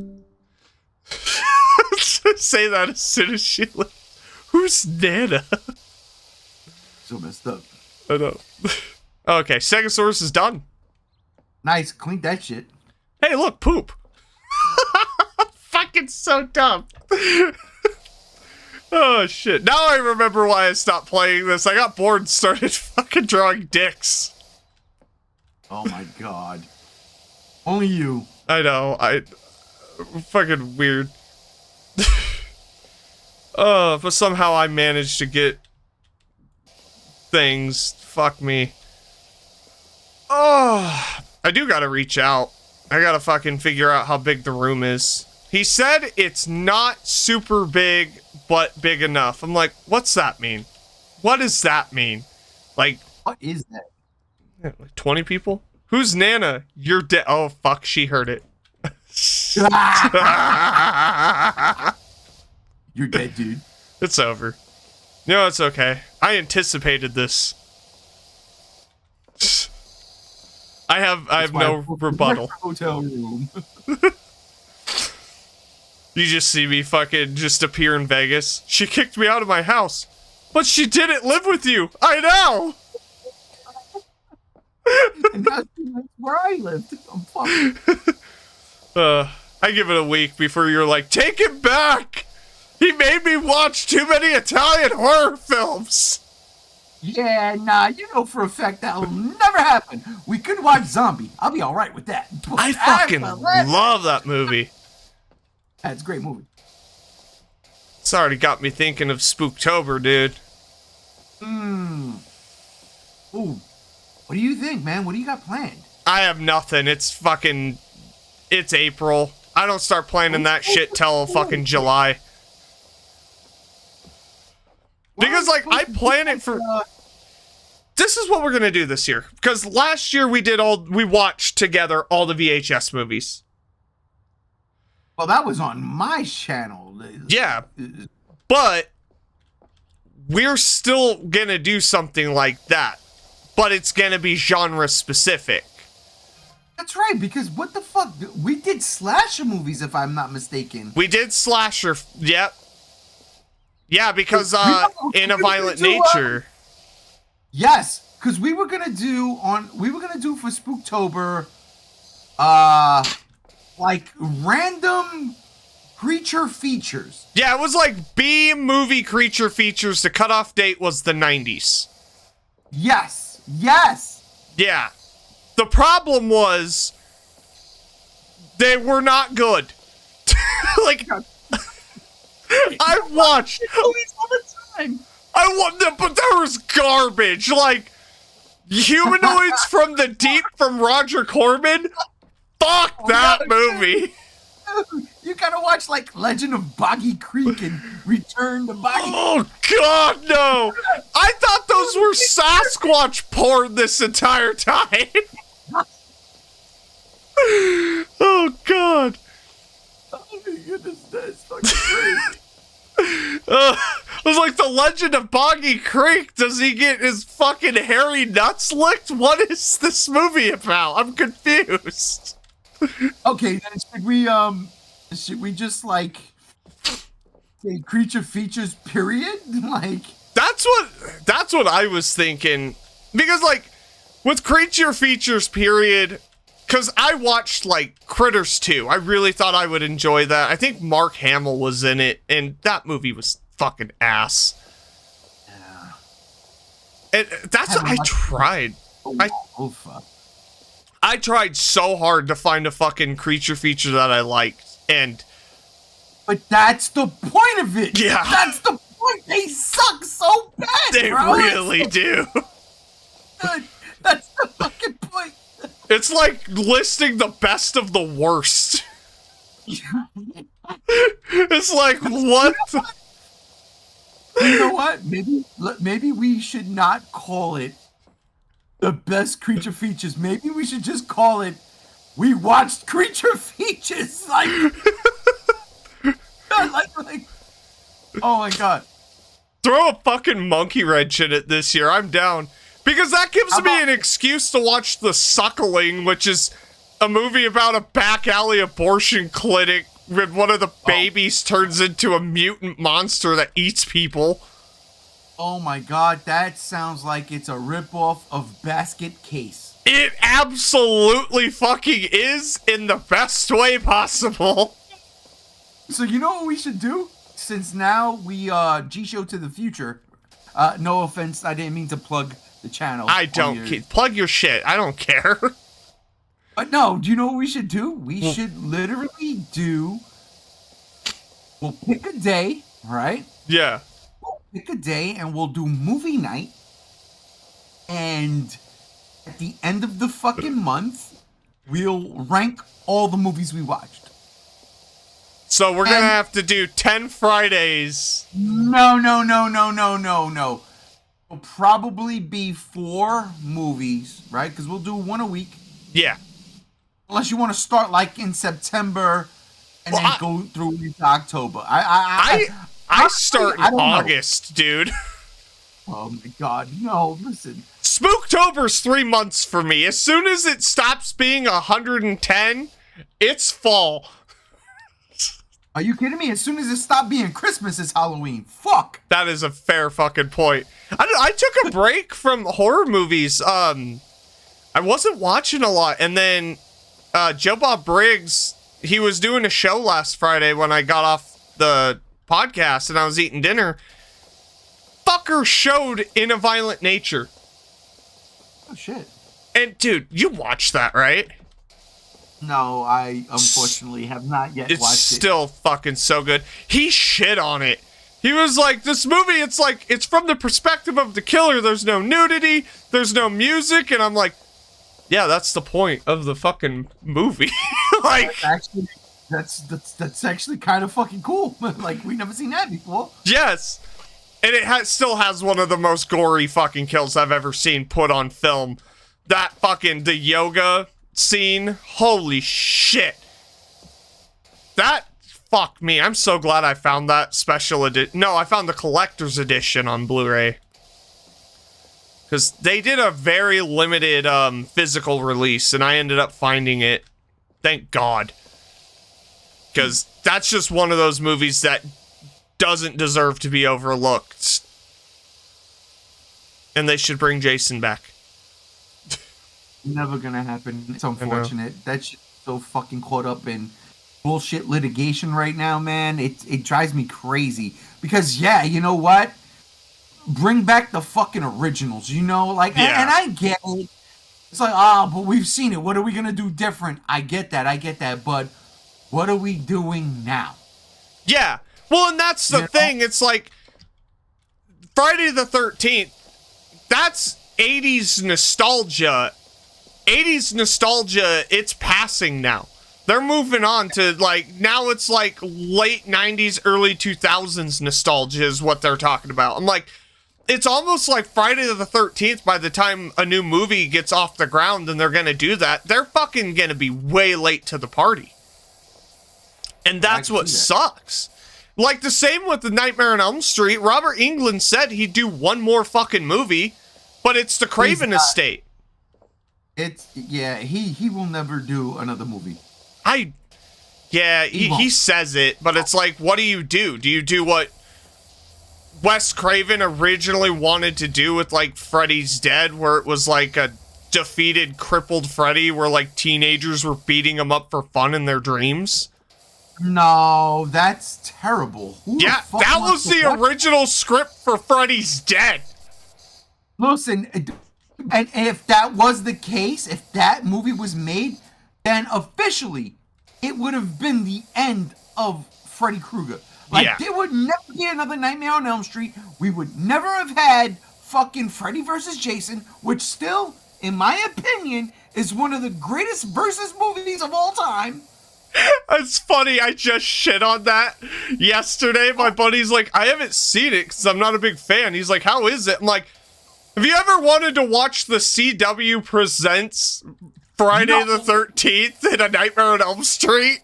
Say that as soon as she left. Who's Nana? So messed up. I know. Okay, Stegosaurus is done. Nice, clean that shit. Hey, look, poop. Fucking so dumb. Oh, shit. Now I remember why I stopped playing this. I got bored and started fucking drawing dicks. Oh my god. Only you. I know. Fucking weird. But somehow I managed to get things. Fuck me. Oh, I do gotta reach out. I gotta fucking figure out how big the room is. He said it's not super big, but big enough. I'm like, what's that mean? What does that mean? Like, What is that? like 20 people? Who's Nana? You're dead. Oh, fuck, she heard it. You're dead, dude. It's over. No, it's okay. I anticipated this. I have no rebuttal. Hotel room. You just see me fucking just appear in Vegas. She kicked me out of my house. But she didn't live with you. I know. And that's where I lived. I'm fucking. I give it a week before you're like, take it back. He made me watch too many Italian horror films. Yeah, nah, you know for a fact that'll never happen. We could watch Zombie. I'll be alright with that. But I fucking after that- love that movie. That's a great movie. It's already got me thinking of Spooktober, dude. Ooh. What do you think, man? What do you got planned? I have nothing. It's April. I don't start planning that shit till fucking July. Because, like, I plan it for... This is what we're gonna do this year. Because last year we watched together all the VHS movies. Well, that was on my channel. Yeah. But we're still gonna do something like that. But it's gonna be genre specific. That's right, because what the fuck? We did slasher movies, if I'm not mistaken. We did slasher, yep. Yeah, because In a Violent do, Nature. Yes, because we were gonna do for Spooktober, like random creature features. Yeah, it was like B movie creature features. The cutoff date was the 90s. Yes. Yeah. The problem was they were not good. Like, I watched Movies all the time. I want them, but there was garbage. Like, Humanoids from the Deep from Roger Corman. Fuck that movie. You gotta watch like Legend of Boggy Creek and Return to Boggy. Oh God, no! I thought those were Sasquatch porn this entire time. Oh God. Oh my goodness, that's fucking crazy. was like, The Legend of Boggy Creek. Does he get his fucking hairy nuts licked? What is this movie about? I'm confused. Okay, then should we just like say creature features period? Like That's what I was thinking. Because like with creature features period, because I watched like Critters 2. I really thought I would enjoy that. I think Mark Hamill was in it, and that movie was fucking ass. yeah. And that's what I tried. I tried so hard to find a fucking creature feature that I liked, and but that's the point of it. Yeah. That's the point. They suck so bad. they bro. really do. That's the fucking point. It's like listing the best of the worst. It's like, what? You know what? Maybe we should not call it the best creature features. Maybe we should just call it we watched creature features. Like, like oh my god. Throw a fucking monkey wrench in it this year. I'm down. Because that gives me an excuse to watch The Suckling, which is a movie about a back alley abortion clinic where one of the babies turns into a mutant monster that eats people. Oh my god, that sounds like it's a ripoff of Basket Case. It absolutely fucking is, in the best way possible. So you know what we should do? Since now we G-Show to the future. No offense, I didn't mean to plug the channel. I don't plug your shit. I don't care. But no, do you know what we should do? We should literally we'll pick a day, right? Yeah. We'll pick a day and we'll do movie night. And at the end of the fucking month, we'll rank all the movies we watched. So we're gonna have to do 10 Fridays. No. It'll probably be 4 movies, right? Because we'll do one a week. Yeah. Unless you want to start like in September and then go through into October. I start in August, dude. Oh my god, no, listen. Spooktober's 3 months for me. As soon as it stops being 110, it's fall. Are you kidding me? As soon as it stopped being Christmas, it's Halloween. Fuck. That is a fair fucking point. I took a break from horror movies. I wasn't watching a lot, and then Joe Bob Briggs, he was doing a show last Friday when I got off the podcast and I was eating dinner. Fucker showed In a Violent Nature. Oh shit. And dude, you watched that, right? No, I unfortunately have not yet watched it. It's still fucking so good. He shit on it. He was like, this movie, it's from the perspective of the killer. There's no nudity. There's no music. And I'm like, yeah, that's the point of the fucking movie. Like, that's actually kind of fucking cool. Like, we never seen that before. Yes. And it still has one of the most gory fucking kills I've ever seen put on film. That fucking, the yoga scene. Holy shit. That, fuck me. I'm so glad I found that special edition. No, I found the collector's edition on Blu-ray. Because they did a very limited physical release, and I ended up finding it. Thank God. Because that's just one of those movies that doesn't deserve to be overlooked. And they should bring Jason back. Never gonna happen. It's unfortunate. That shit's so fucking caught up in bullshit litigation right now, man. It drives me crazy. Because, yeah, you know what? Bring back the fucking originals, you know? Like, yeah. And I get it. It's like, but we've seen it. What are we gonna do different? I get that. But what are we doing now? Yeah. Well, and that's the thing. It's like, Friday the 13th, that's 80s nostalgia. 80s nostalgia, it's passing now. They're moving on to, like, now it's like late 90s, early 2000s nostalgia is what they're talking about. I'm like, it's almost like Friday the 13th, by the time a new movie gets off the ground and they're gonna do that, they're fucking gonna be way late to the party. And that's what sucks. Like the same with the Nightmare on Elm Street. Robert Englund said he'd do one more fucking movie, but it's the Craven estate. He will never do another movie. He says it, but it's like, what do you do? Do you do what Wes Craven originally wanted to do with like Freddy's Dead, where it was like a defeated, crippled Freddy, where like teenagers were beating him up for fun in their dreams? No, that's terrible. Yeah, that was the original script for Freddy's Dead. Listen, and if that was the case, if that movie was made, then officially it would have been the end of Freddy Krueger. Like, there would never be another Nightmare on Elm Street. We would never have had fucking Freddy versus Jason, which still, in my opinion, is one of the greatest versus movies of all time. It's funny, I just shit on that yesterday. My buddy's like, I haven't seen it because I'm not a big fan. He's like, how is it? I'm like, have you ever wanted to watch the CW Presents Friday the 13th in A Nightmare on Elm Street?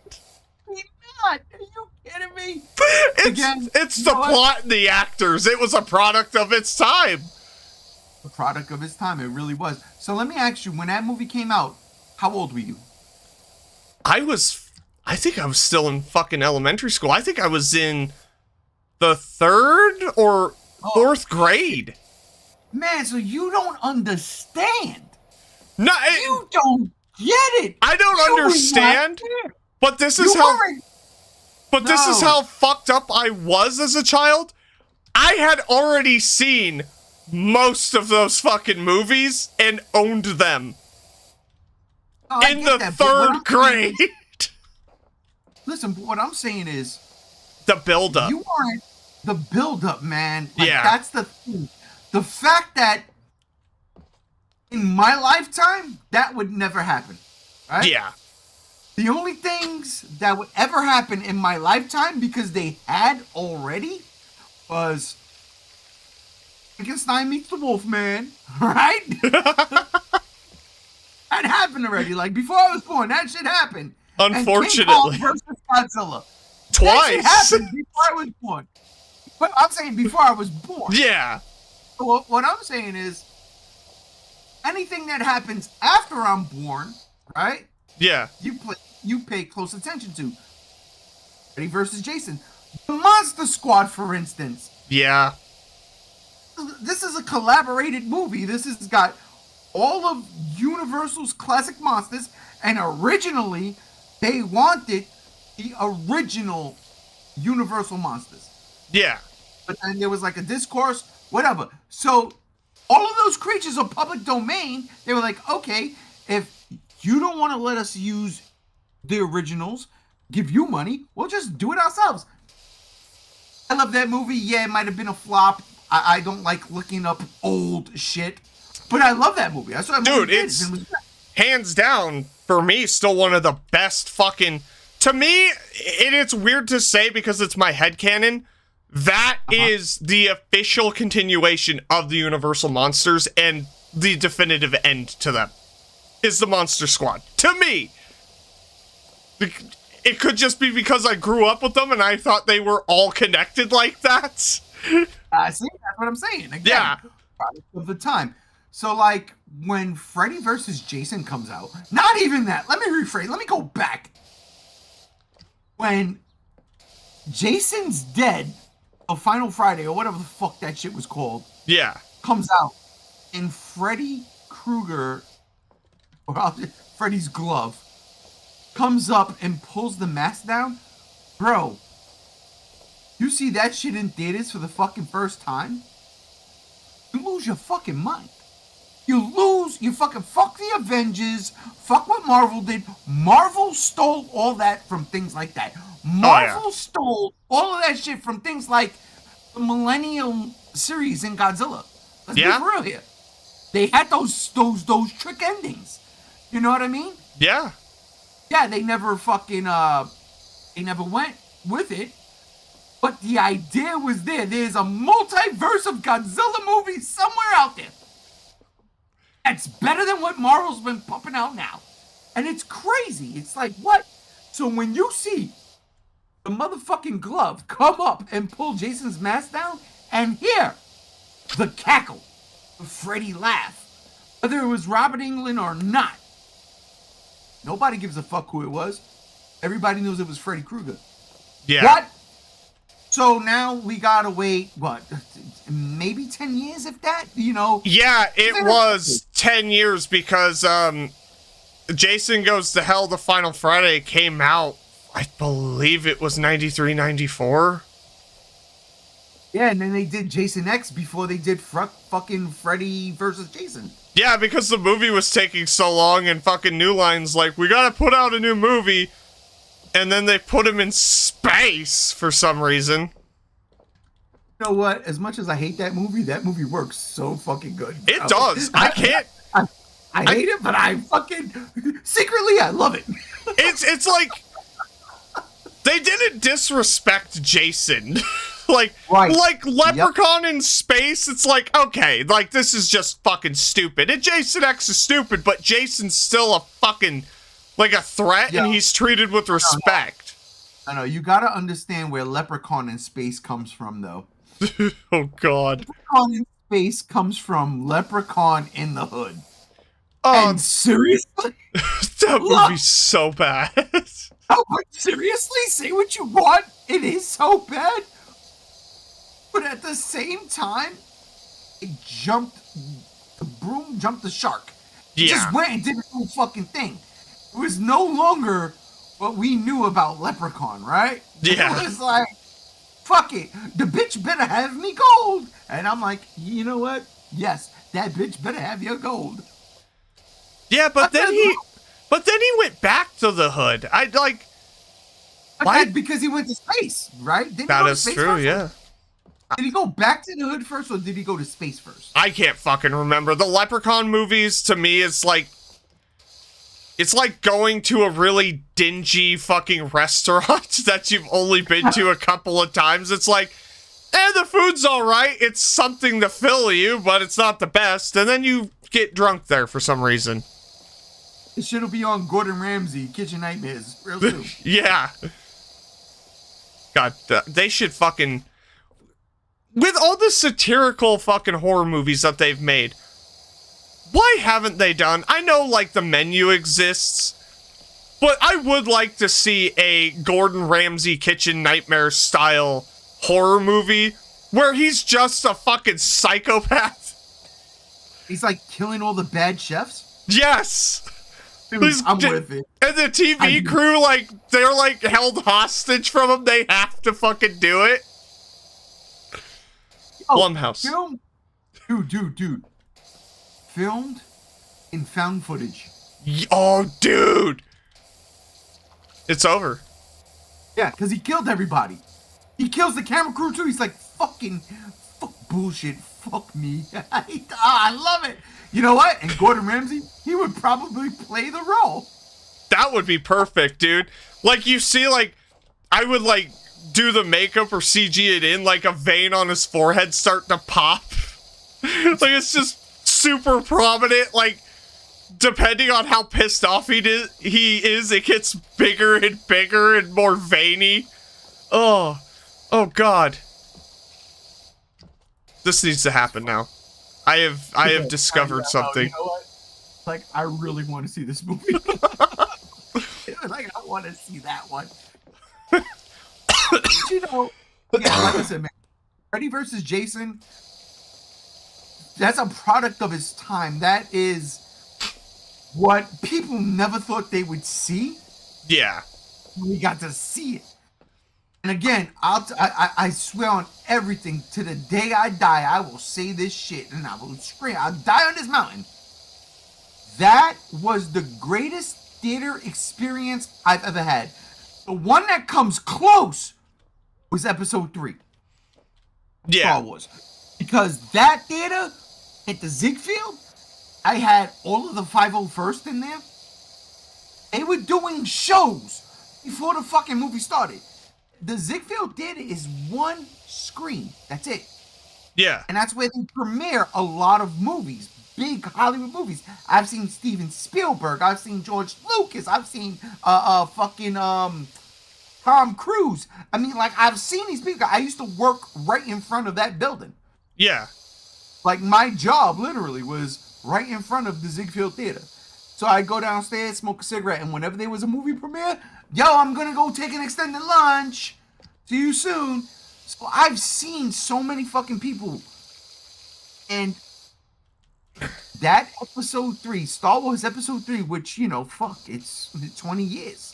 Not. Are you kidding me? It's the plot and the actors. It was a product of its time. A product of its time, it really was. So let me ask you, when that movie came out, how old were you? I think I was still in fucking elementary school. I think I was in the 3rd or 4th grade. Man, so you don't understand. No, you don't get it. I don't understand. But this is this is how fucked up I was as a child. I had already seen most of those fucking movies and owned them in the 3rd grade. Listen, but what I'm saying is the build-up. You aren't the build-up, man. Like, yeah, that's the thing. The fact that in my lifetime that would never happen, right? Yeah. The only things that would ever happen in my lifetime, because they had already, was Frankenstein meets the Wolfman, right? That happened already. Like, before I was born, that shit happened. Unfortunately. And King Kong versus Godzilla. Twice. That shit happened before I was born. But I'm saying before I was born. Yeah. So what I'm saying is, anything that happens after I'm born, right? Yeah. You pay close attention to. Freddy versus Jason. The Monster Squad, for instance. Yeah. This is a collaborated movie. This has got all of Universal's classic monsters, and originally they wanted the original Universal monsters. Yeah. But then there was like a discourse, whatever. So all of those creatures are public domain. They were like, okay, if you don't want to let us use the originals, give you money, we'll just do it ourselves. I love that movie. Yeah, it might have been a flop. I don't like looking up old shit, but I love that movie. I saw that movie. Dude, it's hands down, for me, still one of the best fucking... To me, it's weird to say because it's my headcanon, that is the official continuation of the Universal Monsters, and the definitive end to them is the Monster Squad. To me! It could just be because I grew up with them and I thought they were all connected like that. See, that's what I'm saying. Again, yeah. Product of the time. So, like, when Freddy versus Jason comes out, not even that. Let me rephrase. Let me go back. When Jason's Dead, or Final Friday, or whatever the fuck that shit was called, comes out, and Freddy Krueger, or Freddy's glove, comes up and pulls the mask down, bro. You see that shit in theaters for the fucking first time, you lose your fucking mind. You fucking fuck the Avengers, fuck what Marvel did. Marvel stole all that from things like that. Marvel stole all of that shit from things like the Millennium series in Godzilla. Let's be real here. They had those trick endings. You know what I mean? Yeah. Yeah, they never fucking they never went with it. But the idea was there. There's a multiverse of Godzilla movies somewhere out there that's better than what Marvel's been pumping out now. And it's crazy. It's like, what? So when you see the motherfucking glove come up and pull Jason's mask down and hear the cackle of Freddy laugh. Whether it was Robert Englund or not, nobody gives a fuck who it was. Everybody knows it was Freddy Krueger. Yeah. What? So now we gotta wait, what, maybe 10 years, if that, Yeah, it was 10 years because Jason Goes to Hell, the Final Friday came out, I believe it was 93, 94. Yeah, and then they did Jason X before they did fucking Freddy versus Jason. Yeah, because the movie was taking so long and fucking New Line's like, we gotta put out a new movie. And then they put him in space for some reason. You know what? As much as I hate that movie works so fucking good. It does. I can't. I hate it, but I fucking secretly I love it. It's like they didn't disrespect Jason. like Leprechaun in space, it's like, okay, like this is just fucking stupid. And Jason X is stupid, but Jason's still a fucking like a threat, and he's treated with respect. No, you gotta understand where Leprechaun in space comes from, though. Oh God. Leprechaun in space comes from Leprechaun in the Hood. And seriously? That movie's so bad. Oh, but seriously? Say what you want. It is so bad. But at the same time, the broom jumped the shark. It just went and did its own fucking thing. It was no longer what we knew about Leprechaun, right? Yeah. It was like, fuck it. The bitch better have me gold. And I'm like, you know what? Yes, that bitch better have your gold. Yeah, but then he went back to the Hood. Because he went to space, right? That is true, yeah. Did he go back to the Hood first, or did he go to space first? I can't fucking remember. The Leprechaun movies, to me, it's like going to a really dingy fucking restaurant that you've only been to a couple of times. It's like, the food's alright. It's something to fill you, but it's not the best. And then you get drunk there for some reason. It should be on Gordon Ramsay, Kitchen Nightmares, real soon. Yeah. God, they should fucking... With all the satirical fucking horror movies that they've made, why haven't they done... I know, like, The Menu exists, but I would like to see a Gordon Ramsay Kitchen Nightmare style horror movie where he's just a fucking psychopath. He's, like, killing all the bad chefs? Yes! Dude, I'm with it. And the TV crew, like, they're, like, held hostage from him. They have to fucking do it. Blumhouse. Dude. Filmed in found footage. Oh, dude. It's over. Yeah, because he killed everybody. He kills the camera crew, too. He's like, fuck bullshit. Fuck me. I love it. You know what? And Gordon Ramsay, he would probably play the role. That would be perfect, dude. Like, you see, like, I would, like, do the makeup or CG it in, like, a vein on his forehead start to pop. Like, it's just super prominent. Like, depending on how pissed off he is, it gets bigger and more veiny. Oh, God. This needs to happen now. I have discovered something. You know what? Like, I really want to see this movie. Like, I want to see that one. You know, yeah, like I said, man, Freddy versus Jason, that's a product of his time. That is what people never thought they would see. Yeah. We got to see it. And again, I swear on everything, to the day I die, I will say this shit, and I will scream. I'll die on this mountain. That was the greatest theater experience I've ever had. The one that comes close was episode 3. Yeah. Star Wars. Because that theater at the Ziegfeld, I had all of the 501st in there. They were doing shows before the fucking movie started. The Ziegfeld Theater is one screen. That's it. Yeah. And that's where they premiere a lot of movies. Big Hollywood movies. I've seen Steven Spielberg. I've seen George Lucas. I've seen Tom Cruise. I mean, like, I've seen these people. I used to work right in front of that building. Yeah. Like, my job literally was right in front of the Ziegfeld Theater. So I'd go downstairs, smoke a cigarette, and whenever there was a movie premiere, yo, I'm gonna go take an extended lunch. See you soon. So I've seen so many fucking people. And that episode 3, Star Wars episode 3, which, you know, fuck, it's 20 years.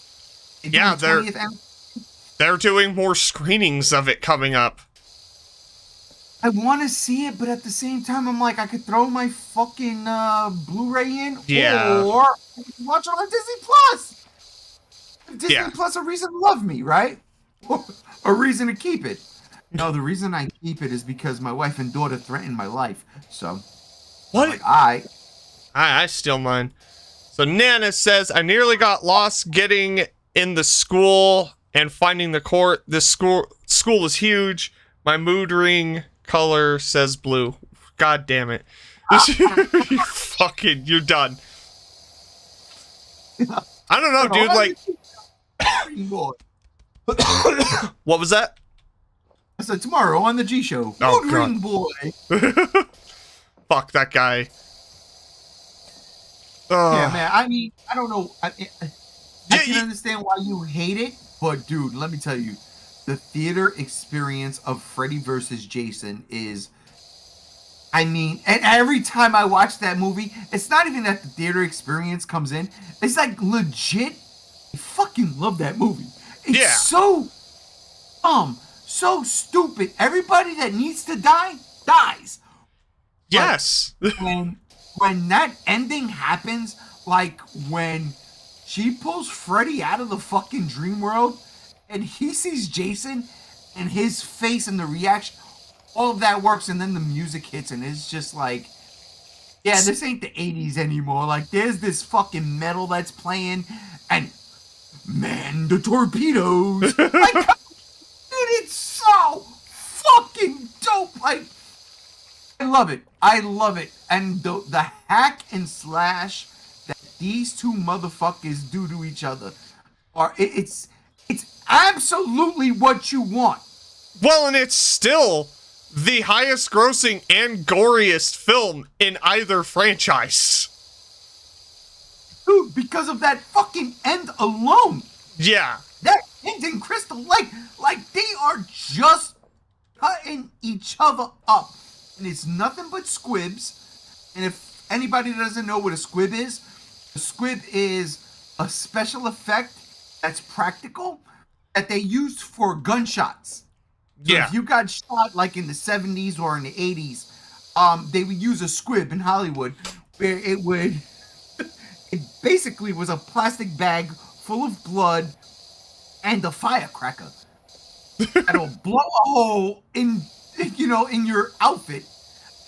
It's Yeah, the 20th anniversary. They're doing more screenings of it coming up. I want to see it, but at the same time, I'm like, I could throw my fucking Blu-ray in, Yeah. or watch it on Disney Plus. Disney Yeah. Plus, a reason to love me, right? Or a reason to keep it. No, the reason I keep it is because my wife and daughter threaten my life. So, What? like, I steal mine. So Nana says, I nearly got lost getting in the school and finding the court. This school is huge. My mood ring color says blue. God damn it. You're done. I don't know, dude, like... Boy. What was that? I said tomorrow on the G Show. Oh, Mood God. ring boy. Fuck that guy. Yeah, man. I mean, I don't know. I can Yeah, understand why you hate it, but dude, let me tell you, the theater experience of Freddy versus Jason is. I mean, and every time I watch that movie, it's not even that the theater experience comes in. It's like legit. I fucking love that movie. It's Yeah. so so stupid. Everybody that needs to die dies. yes. When that ending happens, like when she pulls Freddy out of the fucking dream world and he sees Jason and his face and the reaction, all of that works, and then the music hits and it's just like, yeah, this ain't the 80s anymore. Like, there's this fucking metal that's playing and man, the torpedoes. Like, dude, it's so fucking dope. Like, I love it. I love it. And the hack and slash that these two motherfuckers do to each other are it's absolutely what you want. Well, and it's still the highest grossing and goriest film in either franchise. Dude, because of that fucking end alone. Yeah. That ending, Crystal, like they are just cutting each other up. And it's nothing but squibs. And if anybody doesn't know what a squib is, a squib is a special effect that's practical that they used for gunshots. So Yeah. if you got shot like in the 70s or in the 80s, they would use a squib in Hollywood where it basically was a plastic bag full of blood and a firecracker. That'll blow a hole in your outfit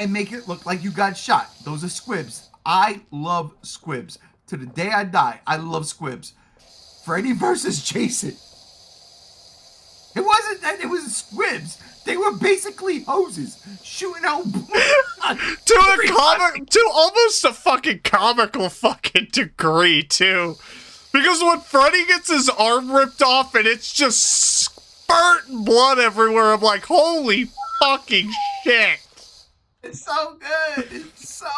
and make it look like you got shot. Those are squibs. I love squibs. To the day I die, I love squibs. Freddy versus Jason. It wasn't that it was squibs. They were basically hoses shooting out blood. to almost a fucking comical fucking degree too, because when Freddy gets his arm ripped off and it's just spurting blood everywhere, I'm like, holy fucking shit! It's so good. It's so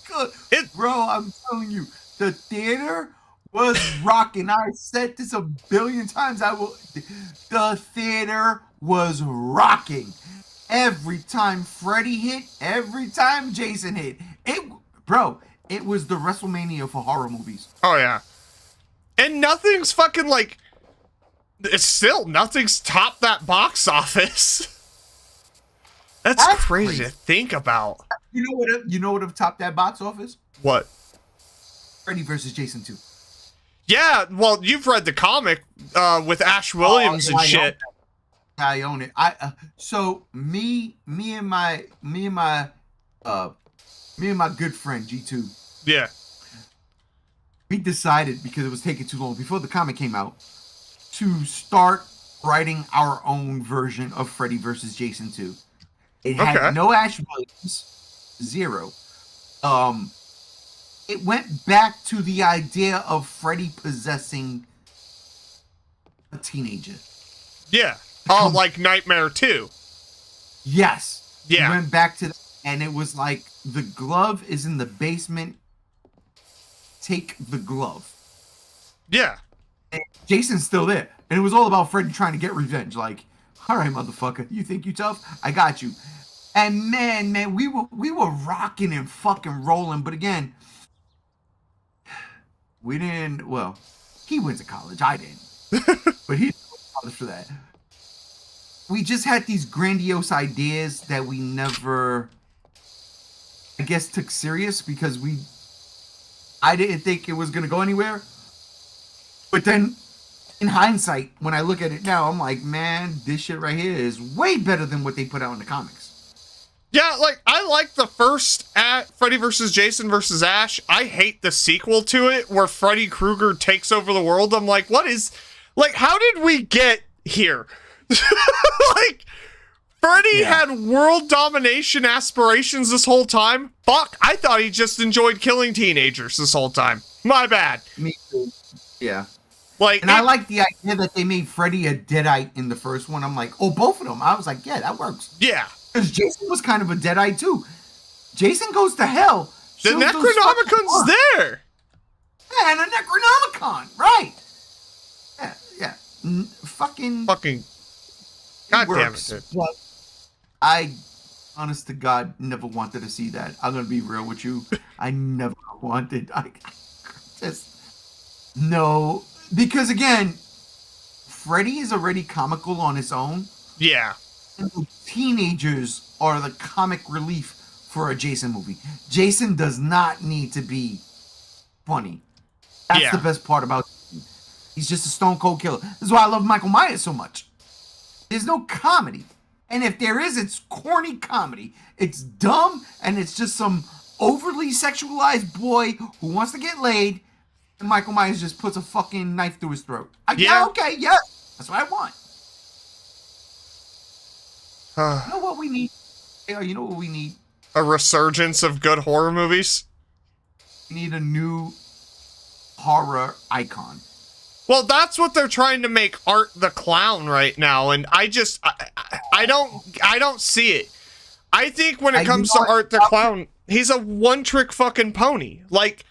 good. Bro, I'm telling you, the theater was rocking. I said this a billion times. The theater was rocking. Every time Freddy hit, every time Jason hit. It was the WrestleMania for horror movies. Oh yeah, and nothing's fucking like. It's still nothing's topped that box office. That's crazy to think about. You know what have topped that box office? What? Freddy versus Jason 2. Yeah, well, you've read the comic with Ash Williams and shit. I own it. So me and my good friend G2. Yeah. We decided, because it was taking too long before the comic came out, to start writing our own version of Freddy versus Jason 2. It had no Ash Williams, 0. It went back to the idea of Freddy possessing a teenager. Yeah. Oh, like Nightmare 2. Yes. Yeah. We went back to that, and it was like the glove is in the basement. Take the glove. Yeah. And Jason's still there. And it was all about Freddy trying to get revenge. Like, all right, motherfucker, you think you tough? I got you. And man, we were rocking and fucking rolling. But again, we didn't. Well, he went to college. I didn't. But he went to college for that. We just had these grandiose ideas that we never, I guess, took serious because I didn't think it was gonna go anywhere. But then, in hindsight, when I look at it now, I'm like, man, this shit right here is way better than what they put out in the comics. Yeah, like, I like the first Freddy vs. Jason vs. Ash. I hate the sequel to it, where Freddy Krueger takes over the world. I'm like, how did we get here? Like, Freddy had world domination aspirations this whole time? Fuck, I thought he just enjoyed killing teenagers this whole time. My bad. Me too. Yeah. Like, and I like the idea that they made Freddy a deadite in the first one. I'm like, oh, both of them. I was like, yeah, that works. Yeah. Because Jason was kind of a deadite too. Jason goes to hell. The Necronomicon's there. Yeah, and a Necronomicon, right? Yeah. Fucking. God damn it, dude. But I, honest to God, never wanted to see that. I'm gonna be real with you. I never wanted. I just no, because again, Freddy is already comical on his own. Yeah. And the teenagers are the comic relief for a Jason movie. Jason does not need to be funny. That's the best part about him. He's just a stone cold killer. This is why I love Michael Myers so much. There's no comedy. And if there is, it's corny comedy. It's dumb, and it's just some overly sexualized boy who wants to get laid, and Michael Myers just puts a fucking knife through his throat. Yeah, okay, yeah. That's what I want. You know what we need? You know what we need? A resurgence of good horror movies? We need a new horror icon. Well, that's what they're trying to make Art the Clown right now, and I don't see it. I think when it comes to Art the Clown, he's a one-trick fucking pony. Like,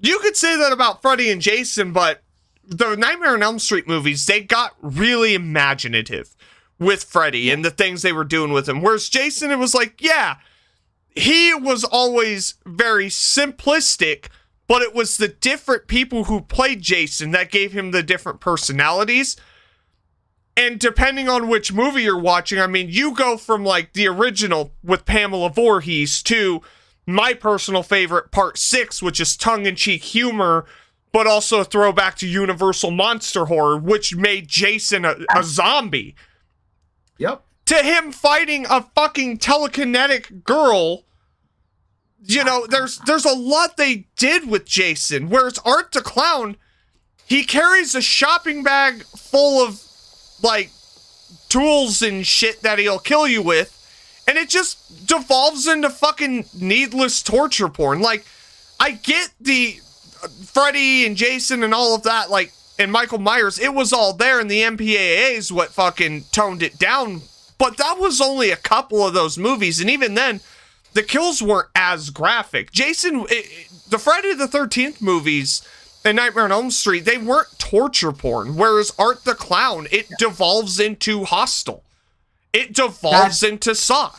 you could say that about Freddy and Jason, but the Nightmare on Elm Street movies, they got really imaginative with Freddy and the things they were doing with him. Whereas Jason, it was like, yeah, he was always very simplistic, but it was the different people who played Jason that gave him the different personalities. And depending on which movie you're watching, I mean, you go from like the original with Pamela Voorhees to my personal favorite, Part 6, which is tongue-in-cheek humor, but also a throwback to Universal Monster Horror, which made Jason a zombie. Yep. To him fighting a fucking telekinetic girl. You know, there's a lot they did with Jason. Whereas Art the Clown, he carries a shopping bag full of, like, tools and shit that he'll kill you with. And it just devolves into fucking needless torture porn. Like, I get the Freddy and Jason and all of that, like, and Michael Myers, it was all there, and the MPAA is what fucking toned it down. But that was only a couple of those movies, and even then, the kills weren't as graphic. Jason, the Friday the 13th movies and Nightmare on Elm Street, they weren't torture porn. Whereas Art the Clown, it devolves into Hostel. It devolves into Saw.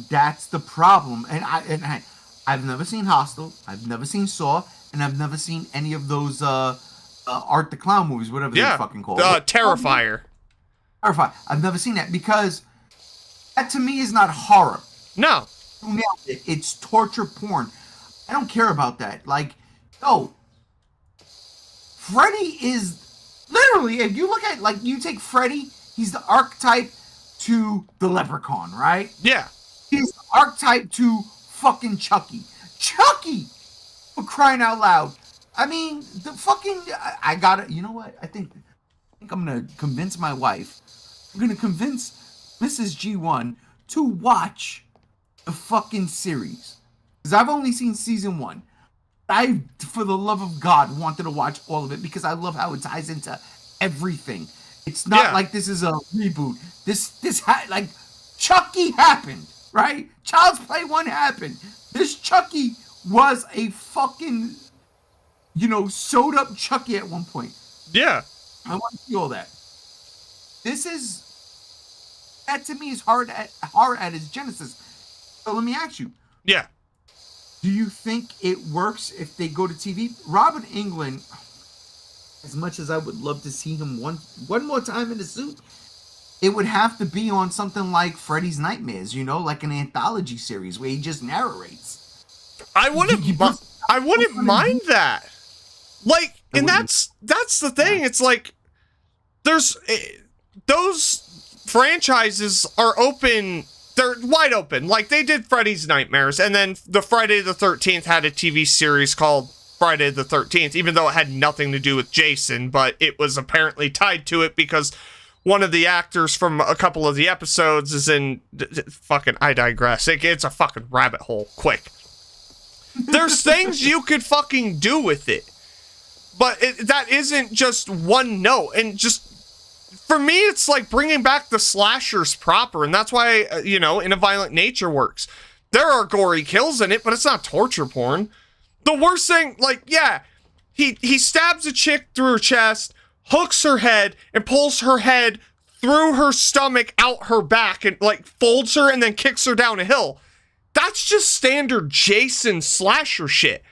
That's the problem. And I've never seen Hostel. I've never seen Saw, and I've never seen any of those Art the Clown movies, whatever they're fucking called. Terrifier. Terrifier. I've never seen that because that to me is not horror. No. You nailed it. It's torture porn. I don't care about that. Like, no. Freddy is literally, if you look at, like, you take Freddy, he's the archetype to the Leprechaun, right? Yeah. He's the archetype to fucking Chucky. Chucky! For crying out loud. I mean, the fucking, I gotta, you know what? I think I'm gonna convince my wife. I'm gonna convince Mrs. G1 to watch the fucking series. Because I've only seen season 1. I, for the love of God, wanted to watch all of it because I love how it ties into everything. It's not Yeah. like this is a reboot. Like Chucky happened, right? Child's Play 1 happened. This Chucky was a fucking, sewed up Chucky at one point. Yeah. I want to see all that. That to me is hard at its genesis. So let me ask you, Yeah. do you think it works if they go to TV? Robin England, as much as I would love to see him one more time in the suit, it would have to be on something like Freddy's Nightmares, like an anthology series where he just narrates. I wouldn't mind that. Like, and that's the thing. It's like those franchises are open. They're wide open. Like, they did Freddy's Nightmares, and then the Friday the 13th had a TV series called Friday the 13th, even though it had nothing to do with Jason, but it was apparently tied to it because one of the actors from a couple of the episodes is in fucking, I digress. It's a fucking rabbit hole. Quick. There's things you could fucking do with it, but that isn't just one note. And just, for me, it's like bringing back the slashers proper, and that's why, In a Violent Nature works. There are gory kills in it, but it's not torture porn. The worst thing, he stabs a chick through her chest, hooks her head, and pulls her head through her stomach out her back, and folds her and then kicks her down a hill. That's just standard Jason slasher shit.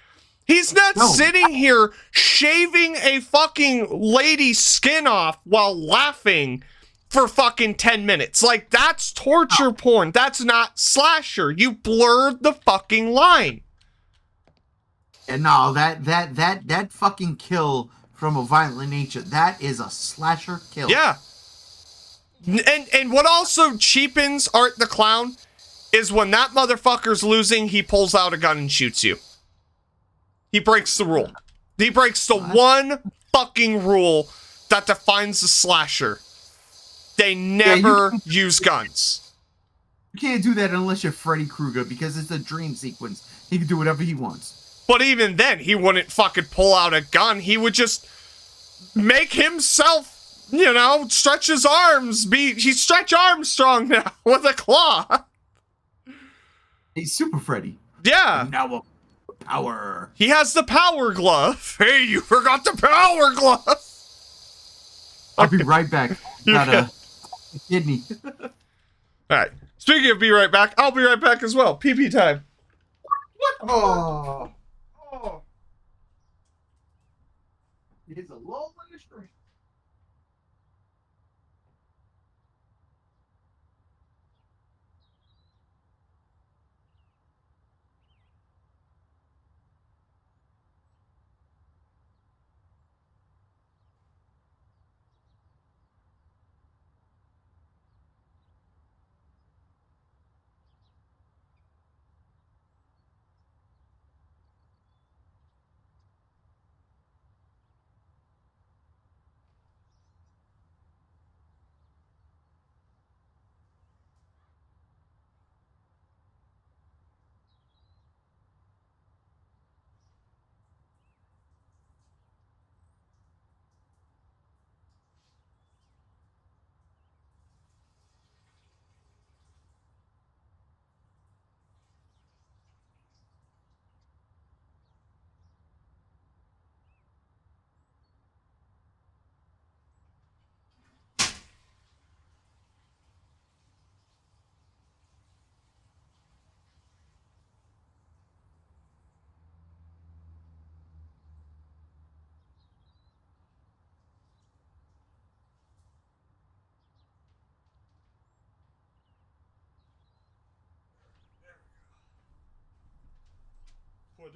He's not sitting here shaving a fucking lady's skin off while laughing for fucking 10 minutes. That's torture porn. That's not slasher. You blurred the fucking line. And no, that fucking kill from A Violent Nature, that is a slasher kill. Yeah. And what also cheapens Art the Clown is when that motherfucker's losing, he pulls out a gun and shoots you. He breaks the rule. He breaks the one fucking rule that defines the slasher. They never use guns. You can't do that unless you're Freddy Krueger, because it's a dream sequence. He can do whatever he wants. But even then, he wouldn't fucking pull out a gun. He would just make himself, stretch his arms. He's Stretch Armstrong now with a claw. He's Super Freddy. Yeah. And now power. He has the power glove. Hey, you forgot the power glove. I'll be right back. Got a kidney. All right. Speaking of be right back, I'll be right back as well. PP time. What? Oh. It's a lull in the stream.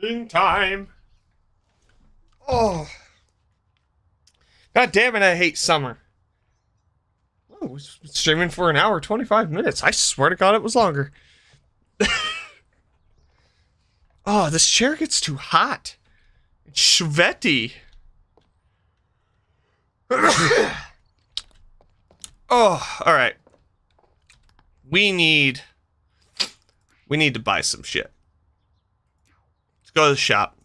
Pudding time. Oh. God damn it, I hate summer. Oh, it's streaming for an hour, 25 minutes. I swear to God it was longer. Oh, this chair gets too hot. It's sweaty. Oh, alright. We need to buy some shit. Let's go to the shop.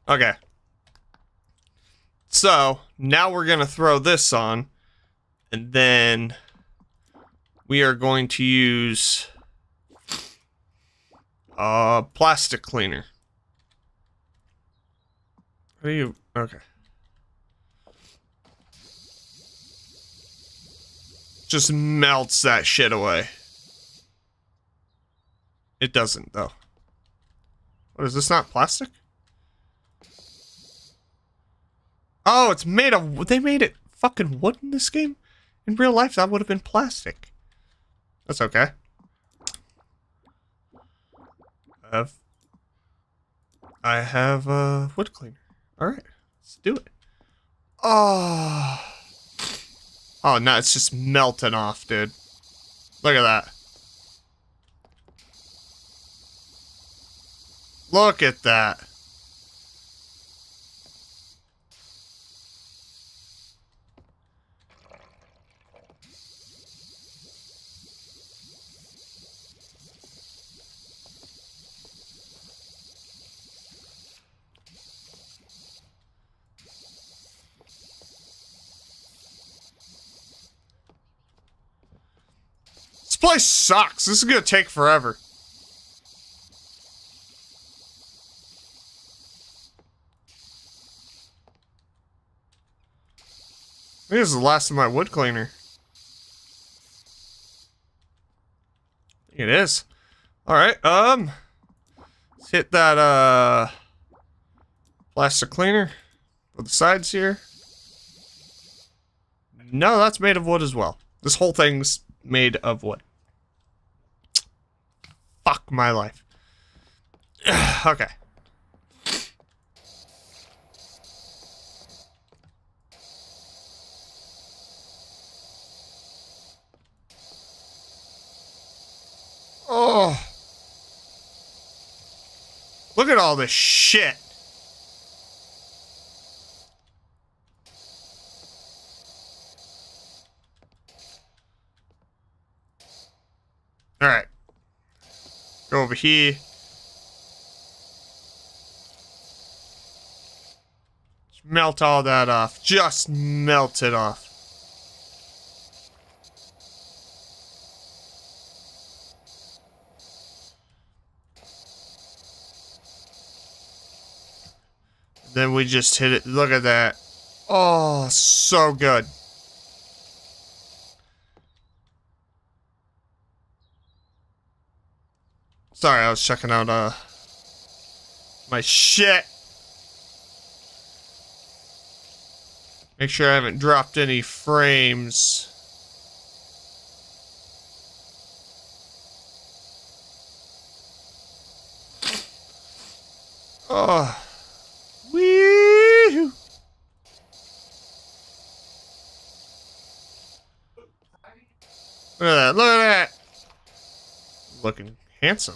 Okay. So, now we're going to throw this on. And then we are going to use plastic cleaner. What are you? Okay. Just melts that shit away. It doesn't, though. What is this? Not plastic? Oh, it's made of. They made it fucking wood in this game? In real life, that would have been plastic. That's okay. I have a wood cleaner. Alright, let's do it. Oh. Oh, no, it's just melting off, dude. Look at that. Look at that. This place sucks. This is gonna take forever. I think this is the last of my wood cleaner. I think it is. Alright, let's hit that, plastic cleaner for the sides here. No, that's made of wood as well. This whole thing's made of wood. Fuck my life. Okay. Oh. Look at all this shit. Alright. Go over here. Just melt all that off. Just melt it off. Then we just hit it. Look at that. Oh, so good. Sorry, I was checking out my shit. Make sure I haven't dropped any frames. Oh. Wee-hoo. Look at that, look at that. Looking handsome.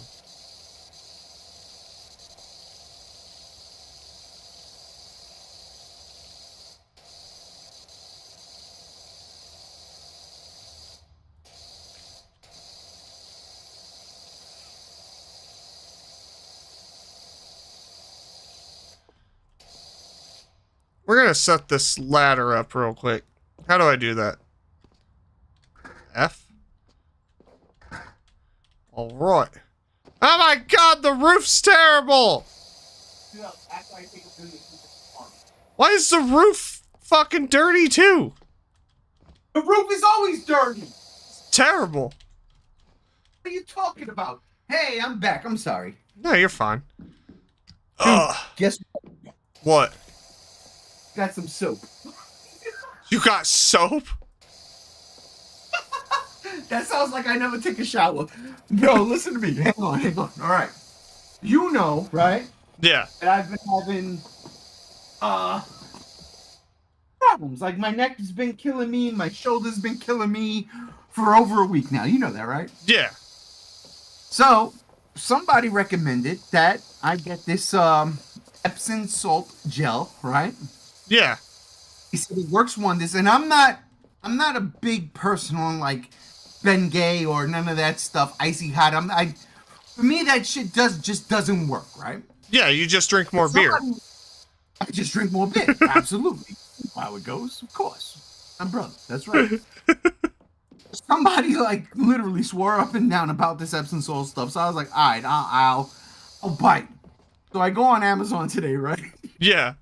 We're gonna set this ladder up real quick. How do I do that? F? Alright. Oh my god, the roof's terrible! Why is the roof fucking dirty too? The roof is always dirty. It's terrible. What are you talking about? Hey, I'm back. I'm sorry. No, you're fine. Ugh. Guess What? got some soap. You got soap? That sounds like I never take a shower. Bro, listen to me. Hang on, hang on. All right. You know, right? Yeah. That I've been having problems. Like my neck has been killing me, my shoulder's been killing me for over a week now. You know that, right? Yeah. So somebody recommended that I get this Epsom salt gel, right? Yeah. He said it works wonders, and I'm not a big person on like Bengay or none of that stuff, icy hot. For me that shit just doesn't work, right? Yeah, you just drink more beer. I just drink more beer. Absolutely. How it goes, of course. I'm brother. That's right. Somebody like literally swore up and down about this Epsom salt stuff. So I was like, all right, I'll bite. So I go on Amazon today, right? Yeah.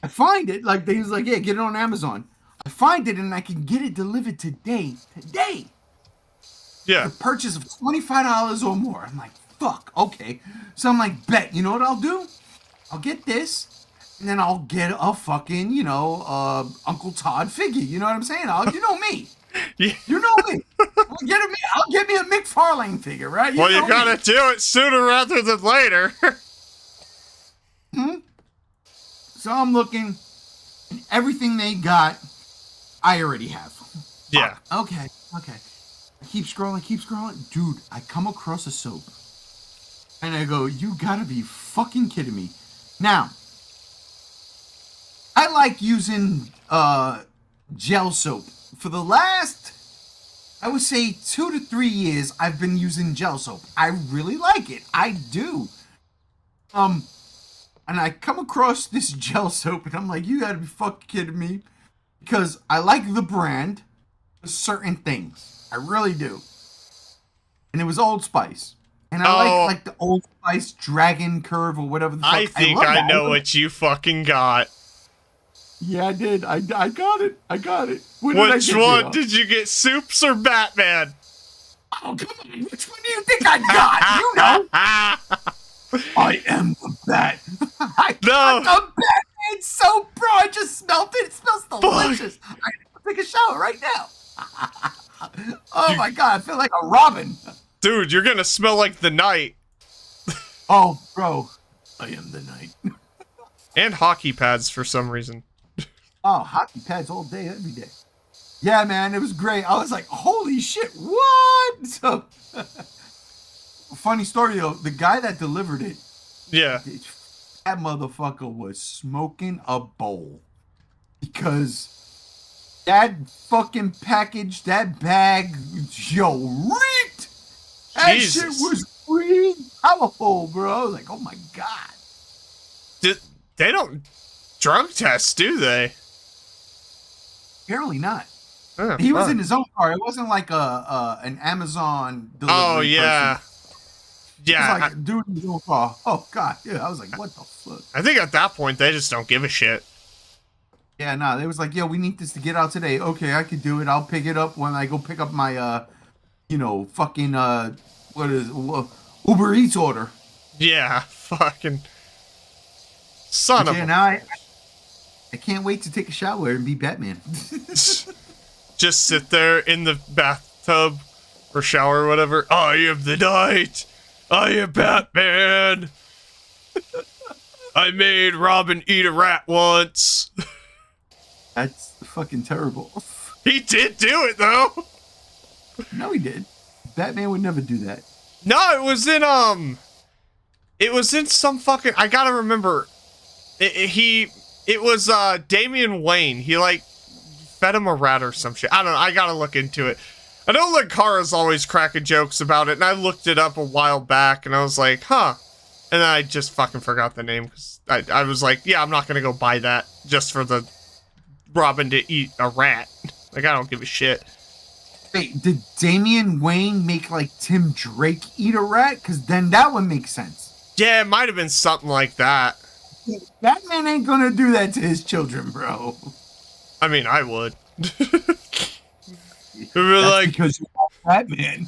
I find it, like they was like, yeah, get it on Amazon. I find it and I can get it delivered today. Today. Yeah. The purchase of $25 or more. I'm like, fuck, okay. So I'm like, bet, you know what I'll do? I'll get this, and then I'll get a fucking, Uncle Todd figure. You know what I'm saying? You know me. Yeah. You know me. I'll get me a McFarlane figure, right? Well, you gotta do it sooner rather than later. So I'm looking, and everything they got, I already have. Yeah. Okay. I keep scrolling. Dude, I come across a soap. And I go, you gotta be fucking kidding me. Now, I like using gel soap. For the last, I would say 2 to 3 years, I've been using gel soap. I really like it. I do. And I come across this gel soap, and I'm like, you gotta be fucking kidding me. Because I like the brand for certain things. I really do. And it was Old Spice. And I like the Old Spice Dragon Curve or whatever the fuck. I think I know what you fucking got. Yeah, I did. I got it. Which one did you get, Soups or Batman? Oh, come on. Which one do you think I got? You know. I am the Bat. I got the Batman soap, bro. I just smelled it. It smells delicious. I gotta take a shower right now. Oh, my God. I feel like a Robin. Dude, you're gonna smell like the night. Oh, bro. I am the night. And hockey pads for some reason. Oh, hockey pads all day, every day. Yeah, man, it was great. I was like, holy shit, what? So, funny story, though. The guy that delivered it, Yeah. that motherfucker was smoking a bowl. Because that fucking package, that bag, yo, reeked. That Jesus. shit was really powerful, bro. I was like, oh my God. They don't drug test, do they? Apparently not. Oh, He was fuck. in his own car. It wasn't like an Amazon delivery. Oh, yeah. Person. Yeah. It was like, dude in his own car. Oh, God. Yeah, I was like, what the fuck? I think at that point, they just don't give a shit. Yeah, no, they was like, yo, we need this to get out today. Okay, I could do it. I'll pick it up when I go pick up my, fucking, what is it? Uber Eats order. Yeah, fucking son of Yeah, a... now I can't wait to take a shower and be Batman. Just sit there in the bathtub or shower or whatever. I am the night. I am Batman. I made Robin eat a rat once. That's fucking terrible. He did do it, though. No, he did. Batman would never do that. No, it was in some fucking, I gotta remember. It was Damian Wayne. He like fed him a rat or some shit. I don't know. I gotta look into it. I know Lakara's always cracking jokes about it, and I looked it up a while back, and I was like, huh. And then I just fucking forgot the name, because I was like, yeah, I'm not gonna go buy that just for the Robin to eat a rat. Like, I don't give a shit. Wait, did Damian Wayne make like Tim Drake eat a rat? Because then that would make sense. Yeah, it might have been something like that. Batman ain't gonna do that to his children, bro. I mean, I would. That's like, because you're Batman.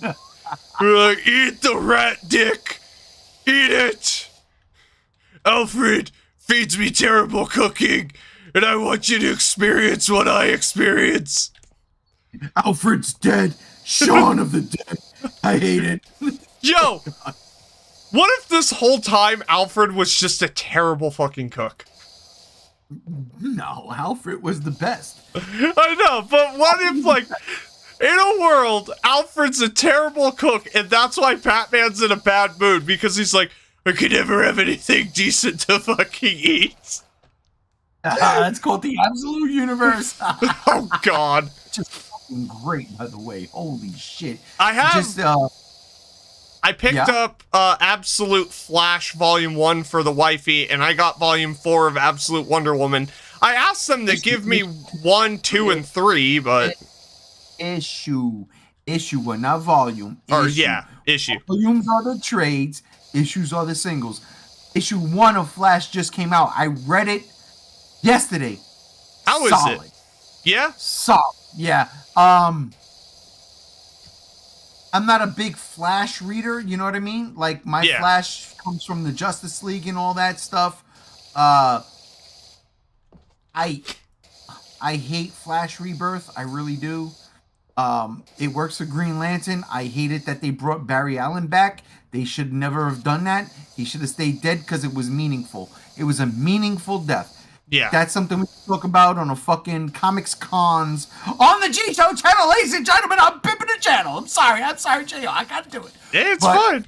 we're like, eat the rat, Dick. Eat it. Alfred feeds me terrible cooking, and I want you to experience what I experience. Alfred's dead. Shaun of the Dead. I hate it. Yo, what if this whole time Alfred was just a terrible fucking cook? No, Alfred was the best. I know, but what if, like, in a world, Alfred's a terrible cook, and that's why Batman's in a bad mood, because he's like, I could never have anything decent to fucking eat. That's called the Absolute Universe. Oh, God. Just fucking great, by the way. Holy shit. I have... Just, I picked up Absolute Flash Volume 1 for the wifey, and I got Volume 4 of Absolute Wonder Woman. I asked them to give me 1, 2, and 3, but... Issue 1, not volume. Or, issue. yeah, issue. Volumes are the trades. Issues are the singles. Issue 1 of Flash just came out. I read it yesterday. How is it? Yeah? Solid. Yeah. I'm not a big Flash reader, you know what I mean? Like, my Flash comes from the Justice League and all that stuff. I hate Flash Rebirth. I really do. It works for Green Lantern. I hate it that they brought Barry Allen back. They should never have done that. He should have stayed dead because it was meaningful. It was a meaningful death. Yeah. That's something we talk about on a fucking Comics Cons on the G Show channel, ladies and gentlemen. I'm pimping the channel. I'm sorry, JR. I gotta do it. Yeah, it's fine.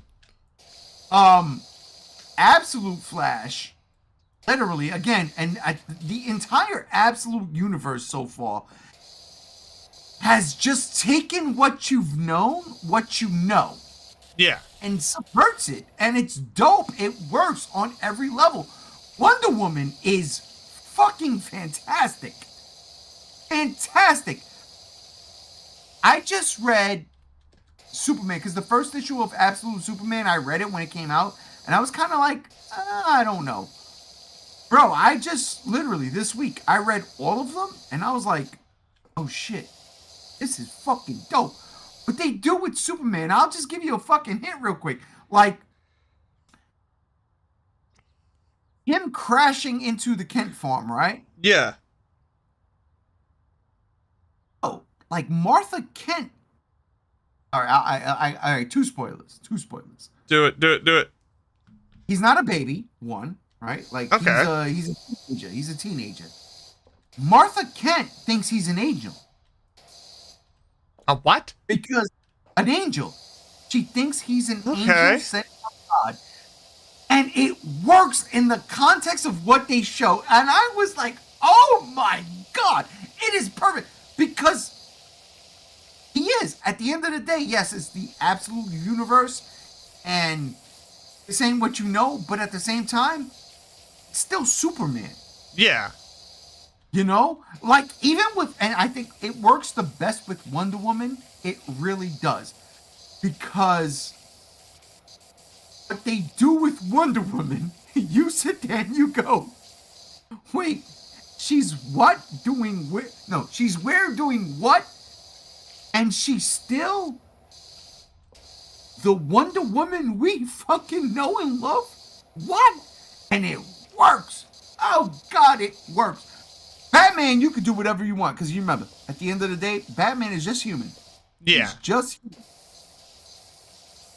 Absolute Flash, literally, again, and the entire Absolute universe so far has just taken what you've known, what you know. Yeah. And subverts it. And it's dope. It works on every level. Wonder Woman is fucking fantastic. Fantastic. I just read Superman, because the first issue of Absolute Superman, I read it when it came out, and I was kind of like, I don't know. Bro, I just, literally, this week, I read all of them, and I was like, oh shit, this is fucking dope. What they do with Superman, I'll just give you a fucking hint real quick. Like, him crashing into the Kent farm, right? Yeah. Oh, like Martha Kent. All right, all right, two spoilers. Do it. He's not a baby, one, right? Like, okay. He's a teenager. Martha Kent thinks he's an angel. A what? Because an angel. She thinks he's an angel sent from God. And it works in the context of what they show. And I was like, oh my God, it is perfect. Because he is. At the end of the day, yes, it's the absolute universe. And this ain't what you know. But at the same time, it's still Superman. Yeah. You know? Like, even with... And I think it works the best with Wonder Woman. It really does. Because what they do with Wonder Woman, you sit there and you go, wait, she's what? Doing where? No, she's where doing what? And she's still the Wonder Woman we fucking know and love? What? And it works. Oh, God, it works. Batman, you can do whatever you want. Because you remember, at the end of the day, Batman is just human. Yeah. He's just human.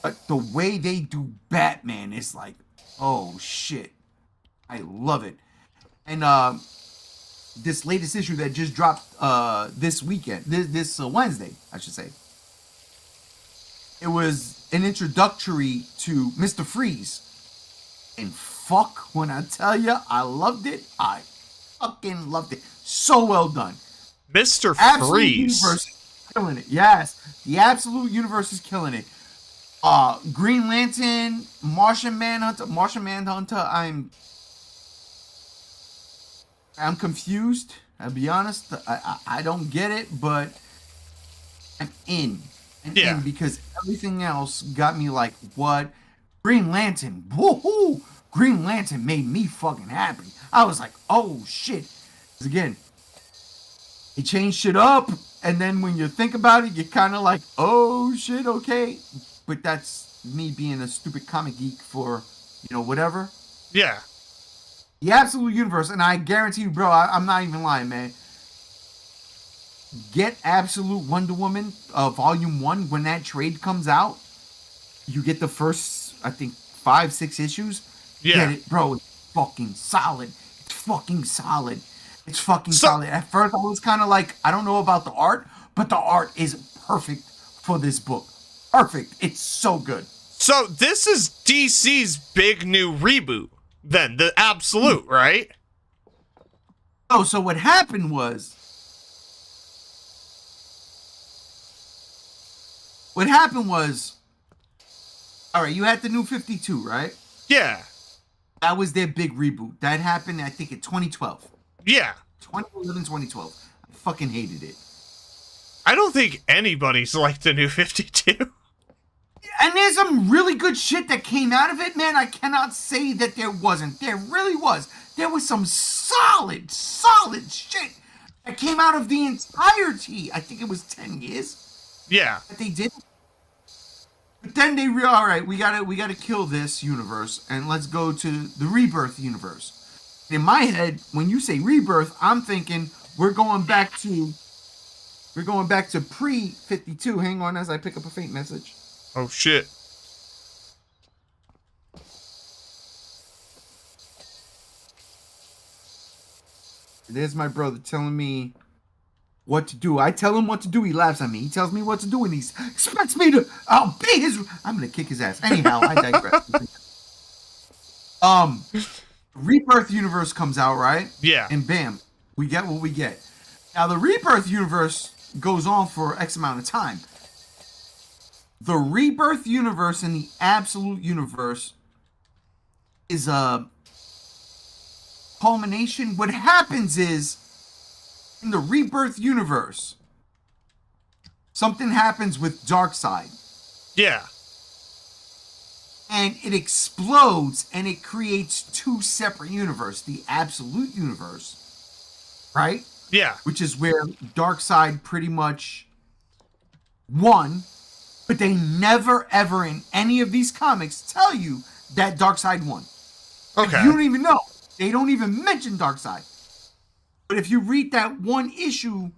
But the way they do Batman is like, oh, shit. I love it. And this latest issue that just dropped this weekend, this Wednesday, I should say. It was an introductory to Mr. Freeze. And fuck, when I tell you, I loved it. I fucking loved it. So well done. Mr. Absolute Freeze. Universe is killing it. Yes. The Absolute Universe is killing it. Green Lantern, Martian Manhunter, I'm confused. I'll be honest. I don't get it, but I'm in. In because everything else got me like, what? Green Lantern. Woohoo! Green Lantern made me fucking happy. I was like, oh shit. Because again, it changed shit up, and then when you think about it, you're kind of like, oh shit, okay. But that's me being a stupid comic geek for, whatever. Yeah. The Absolute Universe, and I guarantee you, bro, I'm not even lying, man. Get Absolute Wonder Woman, Volume 1, when that trade comes out. You get the first, I think, 5-6 issues. Yeah. Get it, bro. It's fucking solid. It's fucking solid. At first, I was kind of like, I don't know about the art, but the art is perfect for this book. Perfect. It's so good. So this is DC's big new reboot, then, the Absolute, right? Oh, so what happened was... All right, you had the New 52, right? Yeah. That was their big reboot. That happened, I think, in 2012. Yeah. 2011, 2012. I fucking hated it. I don't think anybody's liked the New 52. And there's some really good shit that came out of it, man. I cannot say that there wasn't. There really was. There was some solid shit that came out of the entirety. I think it was 10 years Yeah. that they did. But then they realized, all right, we gotta kill this universe and let's go to the Rebirth universe. In my head, when you say Rebirth, I'm thinking we're going back to pre 52. Hang on as I pick up a faint message. Oh, shit. There's my brother telling me what to do. I tell him what to do. He laughs at me. He tells me what to do, and he expects me to obey his. I'm gonna kick his ass. Anyhow, I digress. Rebirth universe comes out, right? Yeah. And bam, we get what we get. Now the Rebirth universe goes on for X amount of time. The Rebirth universe and the Absolute universe is a culmination. What happens is, in the Rebirth universe, something happens with Darkseid. Yeah. And it explodes and it creates two separate universes. The Absolute universe, right? Yeah. Which is where Darkseid pretty much won. But they never, ever in any of these comics tell you that Darkseid won. Okay. You don't even know. They don't even mention Darkseid. But if you read that one issue,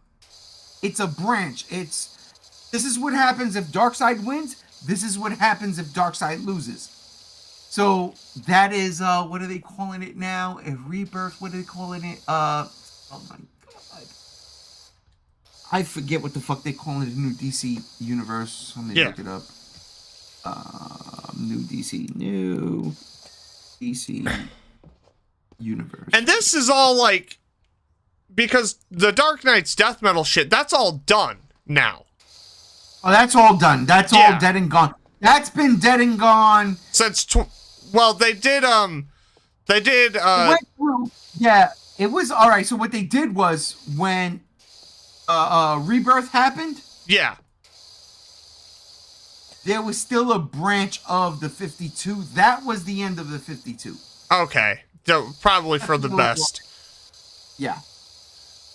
it's a branch. This is what happens if Darkseid wins. This is what happens if Darkseid loses. So that is, what are they calling it now? A rebirth? What are they calling it? Oh my God. I forget what the fuck they call it, the new DC universe. Let me look it up. New DC universe. And this is all like, because the Dark Knight's death metal shit, that's all done now. Oh, that's all done. That's all dead and gone. That's been dead and gone since. They did. It went through, yeah, it was all right. So what they did was when Rebirth happened. Yeah. There was still a branch of the 52. That was the end of the 52. Okay. So probably for the best. Yeah.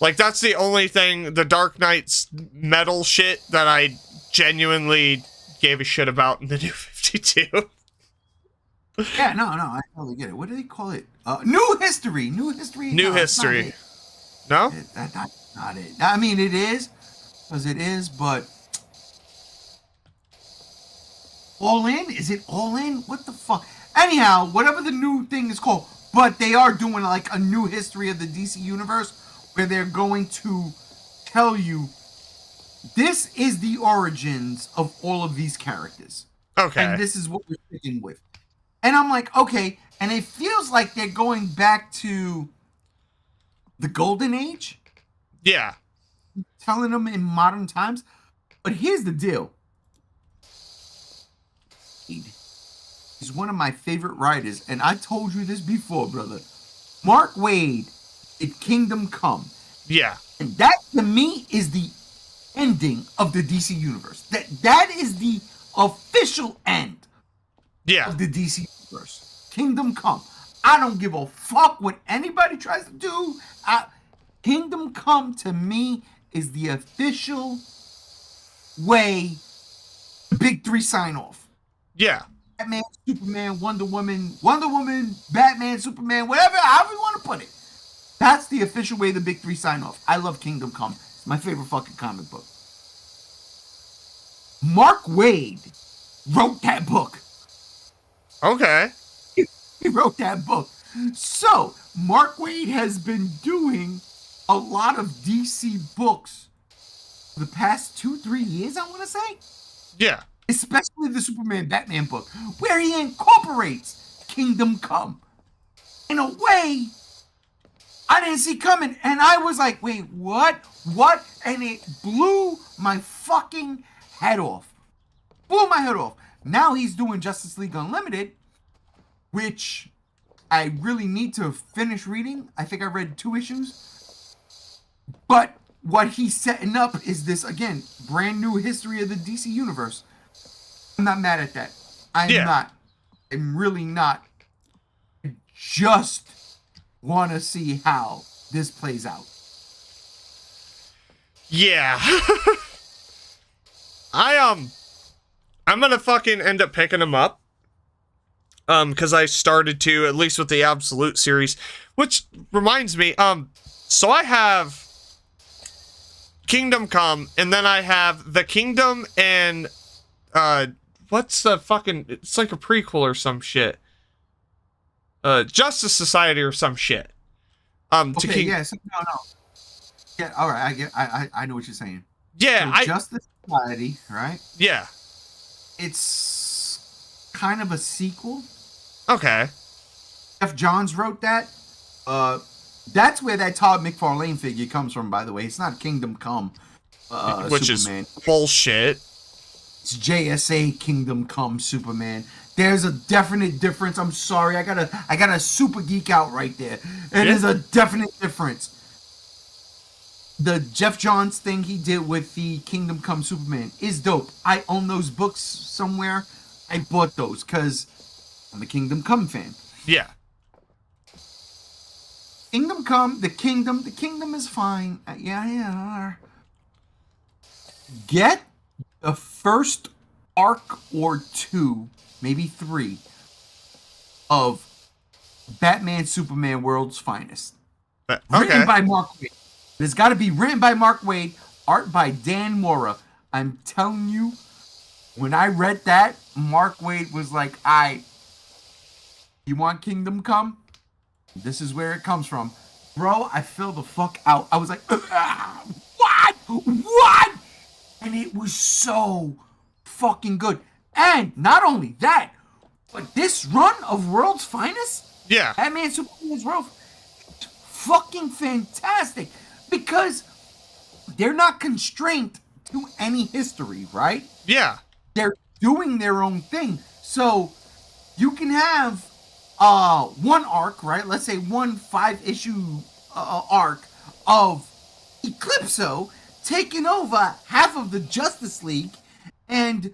Like, that's the only thing, the Dark Knight's metal shit, that I genuinely gave a shit about in the New 52. Yeah, no, I totally get it. What do they call it? New History. New History. New History. No? That's not it. I mean, it is. Because it is, but... All In? Is it All In? What the fuck? Anyhow, whatever the new thing is called. But they are doing like a new history of the DC universe where they're going to tell you this is the origins of all of these characters. Okay. And this is what we're sticking with. And I'm like, okay. And it feels like they're going back to the Golden Age. Yeah. Telling them in modern times. But here's the deal. He's one of my favorite writers, and I told you this before, brother. Mark Waid did Kingdom Come. Yeah. And that, to me, is the ending of the DC universe. That is the official end of the DC universe. Kingdom Come. I don't give a fuck what anybody tries to do. Kingdom Come, to me, is the official way the big three sign off. Yeah. Batman, Superman, Wonder Woman, Batman, Superman, whatever, however you want to put it. That's the official way the big three sign off. I love Kingdom Come. It's my favorite fucking comic book. Mark Waid wrote that book. Okay. He wrote that book. So, Mark Waid has been doing a lot of DC books for the past 2-3 years, I want to say. Yeah. Especially the Superman Batman book, where he incorporates Kingdom Come in a way I didn't see coming. And I was like, wait, what? And it blew my fucking head off. Blew my head off. Now he's doing Justice League Unlimited, which I really need to finish reading. I think I read 2 issues. But what he's setting up is this, again, brand new history of the DC Universe. I'm not mad at that. I'm not. I'm really not. I just want to see how this plays out. Yeah. I'm gonna fucking end up picking them up. Because I started to, at least with the Absolute series. Which reminds me, so I have Kingdom Come, and then I have The Kingdom and, what's the fucking, it's like a prequel or some shit. Justice Society or some shit. Okay, yes, no. Yeah, all right, I know what you're saying. Yeah, so Justice Society, right? Yeah. It's kind of a sequel. Okay. Jeff Johns wrote that. That's where that Todd McFarlane figure comes from, by the way. It's not Kingdom Come, which Superman. Is bullshit. It's JSA Kingdom Come Superman. There's a definite difference. I'm sorry, I gotta super geek out right there. There's a definite difference. The Jeff Johns thing he did with the Kingdom Come Superman is dope. I own those books somewhere. I bought those because I'm a Kingdom Come fan. Yeah. Kingdom Come, the kingdom is fine. Yeah. Get the first arc or 2, maybe 3, of Batman Superman World's Finest. Okay. Written by Mark Waid. It's got to be written by Mark Waid, art by Dan Mora. I'm telling you, when I read that, Mark Waid was like, you want Kingdom Come? This is where it comes from. Bro, I fell the fuck out. I was like, what? And it was so fucking good. And not only that, but this run of World's Finest, Batman Superman's World, fucking fantastic. Because they're not constrained to any history, right? Yeah. They're doing their own thing. So you can have one arc, right? Let's say one 5-issue arc of Eclipso taking over half of the Justice League and,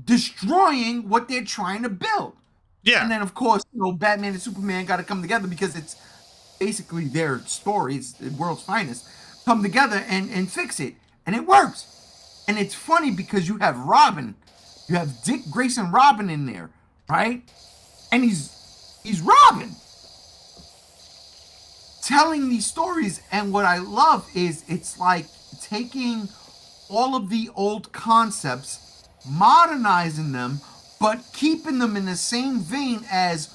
destroying what they're trying to build. Yeah. And then, of course, Batman and Superman got to come together because it's basically their stories, the World's Finest, come together and fix it. And it works. And it's funny because you have Robin. You have Dick Grayson Robin in there, right? And he's Robin. Telling these stories. And what I love is it's like taking all of the old concepts, modernizing them, but keeping them in the same vein as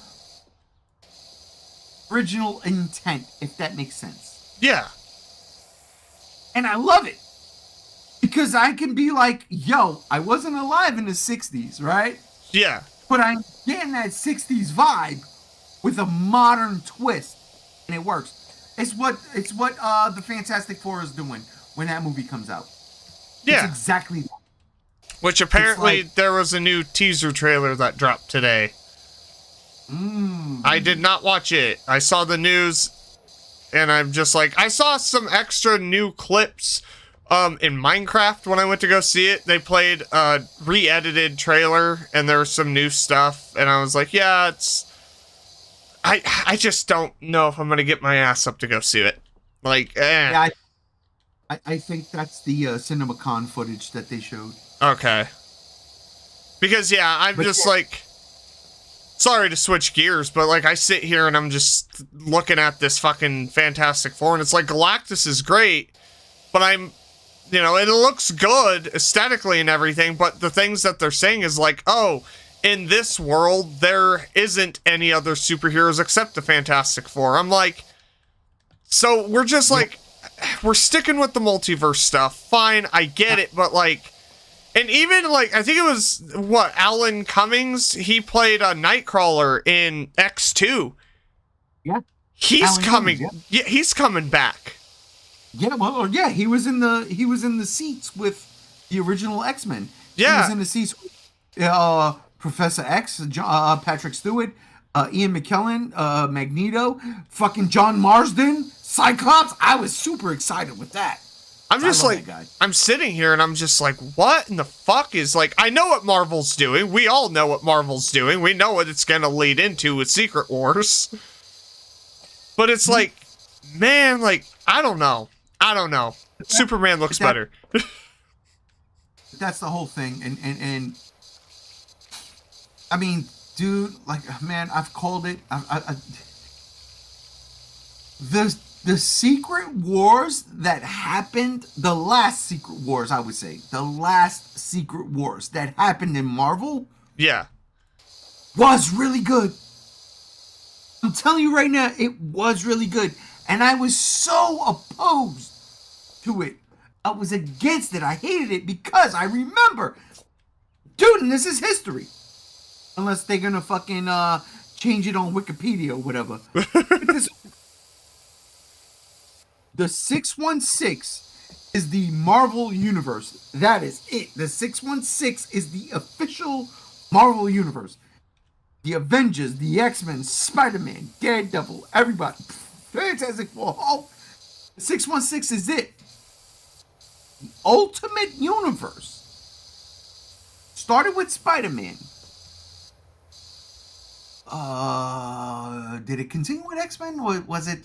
original intent, if that makes sense. Yeah. And I love it. Because I can be like, yo, I wasn't alive in the 60s, right? Yeah. But I'm getting that 60s vibe with a modern twist. And it works. It's what the Fantastic Four is doing when that movie comes out. Yeah. It's exactly that. Which apparently there was a new teaser trailer that dropped today. I did not watch it. I saw the news, and I'm just like, I saw some extra new clips in Minecraft when I went to go see it. They played a re-edited trailer, and there was some new stuff, and I was like, yeah, it's... I just don't know if I'm going to get my ass up to go see it. Like, Yeah, I think that's the CinemaCon footage that they showed. Okay. Because, yeah, I'm just like... Sorry to switch gears, but, like, I sit here and I'm just looking at this fucking Fantastic Four, and it's like, Galactus is great, but I'm... it looks good aesthetically and everything, but the things that they're saying is like, oh, in this world, there isn't any other superheroes except the Fantastic Four. I'm like... So, we're just like... We're sticking with the multiverse stuff. Fine, I get it, but, like... And even, like, I think it was, Alan Cummings? He played a Nightcrawler in X2. Yeah. He's Alan coming. Cummings, yeah, he's coming back. Yeah, well, yeah, he was in the seats with the original X-Men. Yeah. He was in the seats with Professor X, Patrick Stewart, Ian McKellen, Magneto, fucking John Marsden, Cyclops. I was super excited with that. I'm I just love like, that guy. I'm sitting here and I'm just like, what in the fuck is like, I know what Marvel's doing. We all know what Marvel's doing. We know what it's going to lead into with Secret Wars. But it's like, man, like, I don't know. Superman looks better. That's the whole thing. And I mean, dude, like, man, I've called it. The Secret Wars that happened, the last Secret Wars, I would say, the last Secret Wars that happened in Marvel Yeah. was really good. I'm telling you right now, it was really good. And I was so opposed to it. I was against it. I hated it because I remember, dude, and this is history. Unless they're gonna fucking change it on Wikipedia or whatever. The 616 is the Marvel Universe. That is it. The 616 is the official Marvel Universe. The Avengers, the X-Men, Spider-Man, Daredevil, everybody. Fantastic Four, Hulk. The 616 is it. The Ultimate Universe started with Spider-Man. Did it continue with X-Men or was it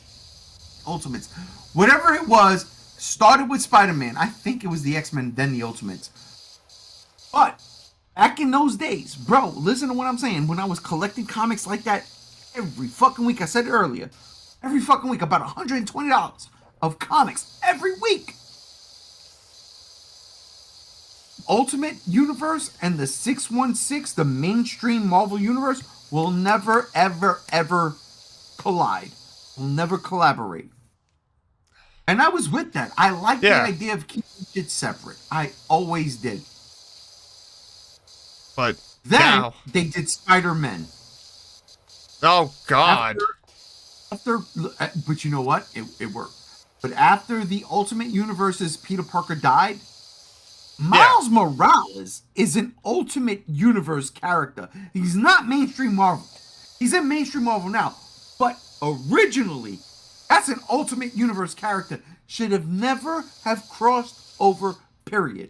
Ultimates? Whatever it was, started with Spider-Man. I think it was the X-Men, then the Ultimates. But back in those days, bro, listen to what I'm saying. When I was collecting comics like that every fucking week, I said it earlier, every fucking week, about $120 of comics every week. Ultimate Universe and the 616, the mainstream Marvel Universe, will never, ever, ever collide. Will never collaborate. And I was with that. I like the idea of keeping shit separate. I always did. But then now they did Spider-Man. Oh God. But you know what? It worked. But after the Ultimate Universe's Peter Parker died, Miles Morales is an Ultimate Universe character. He's not mainstream Marvel. He's in mainstream Marvel now. But originally, that's an Ultimate Universe character. Should have never have crossed over, period.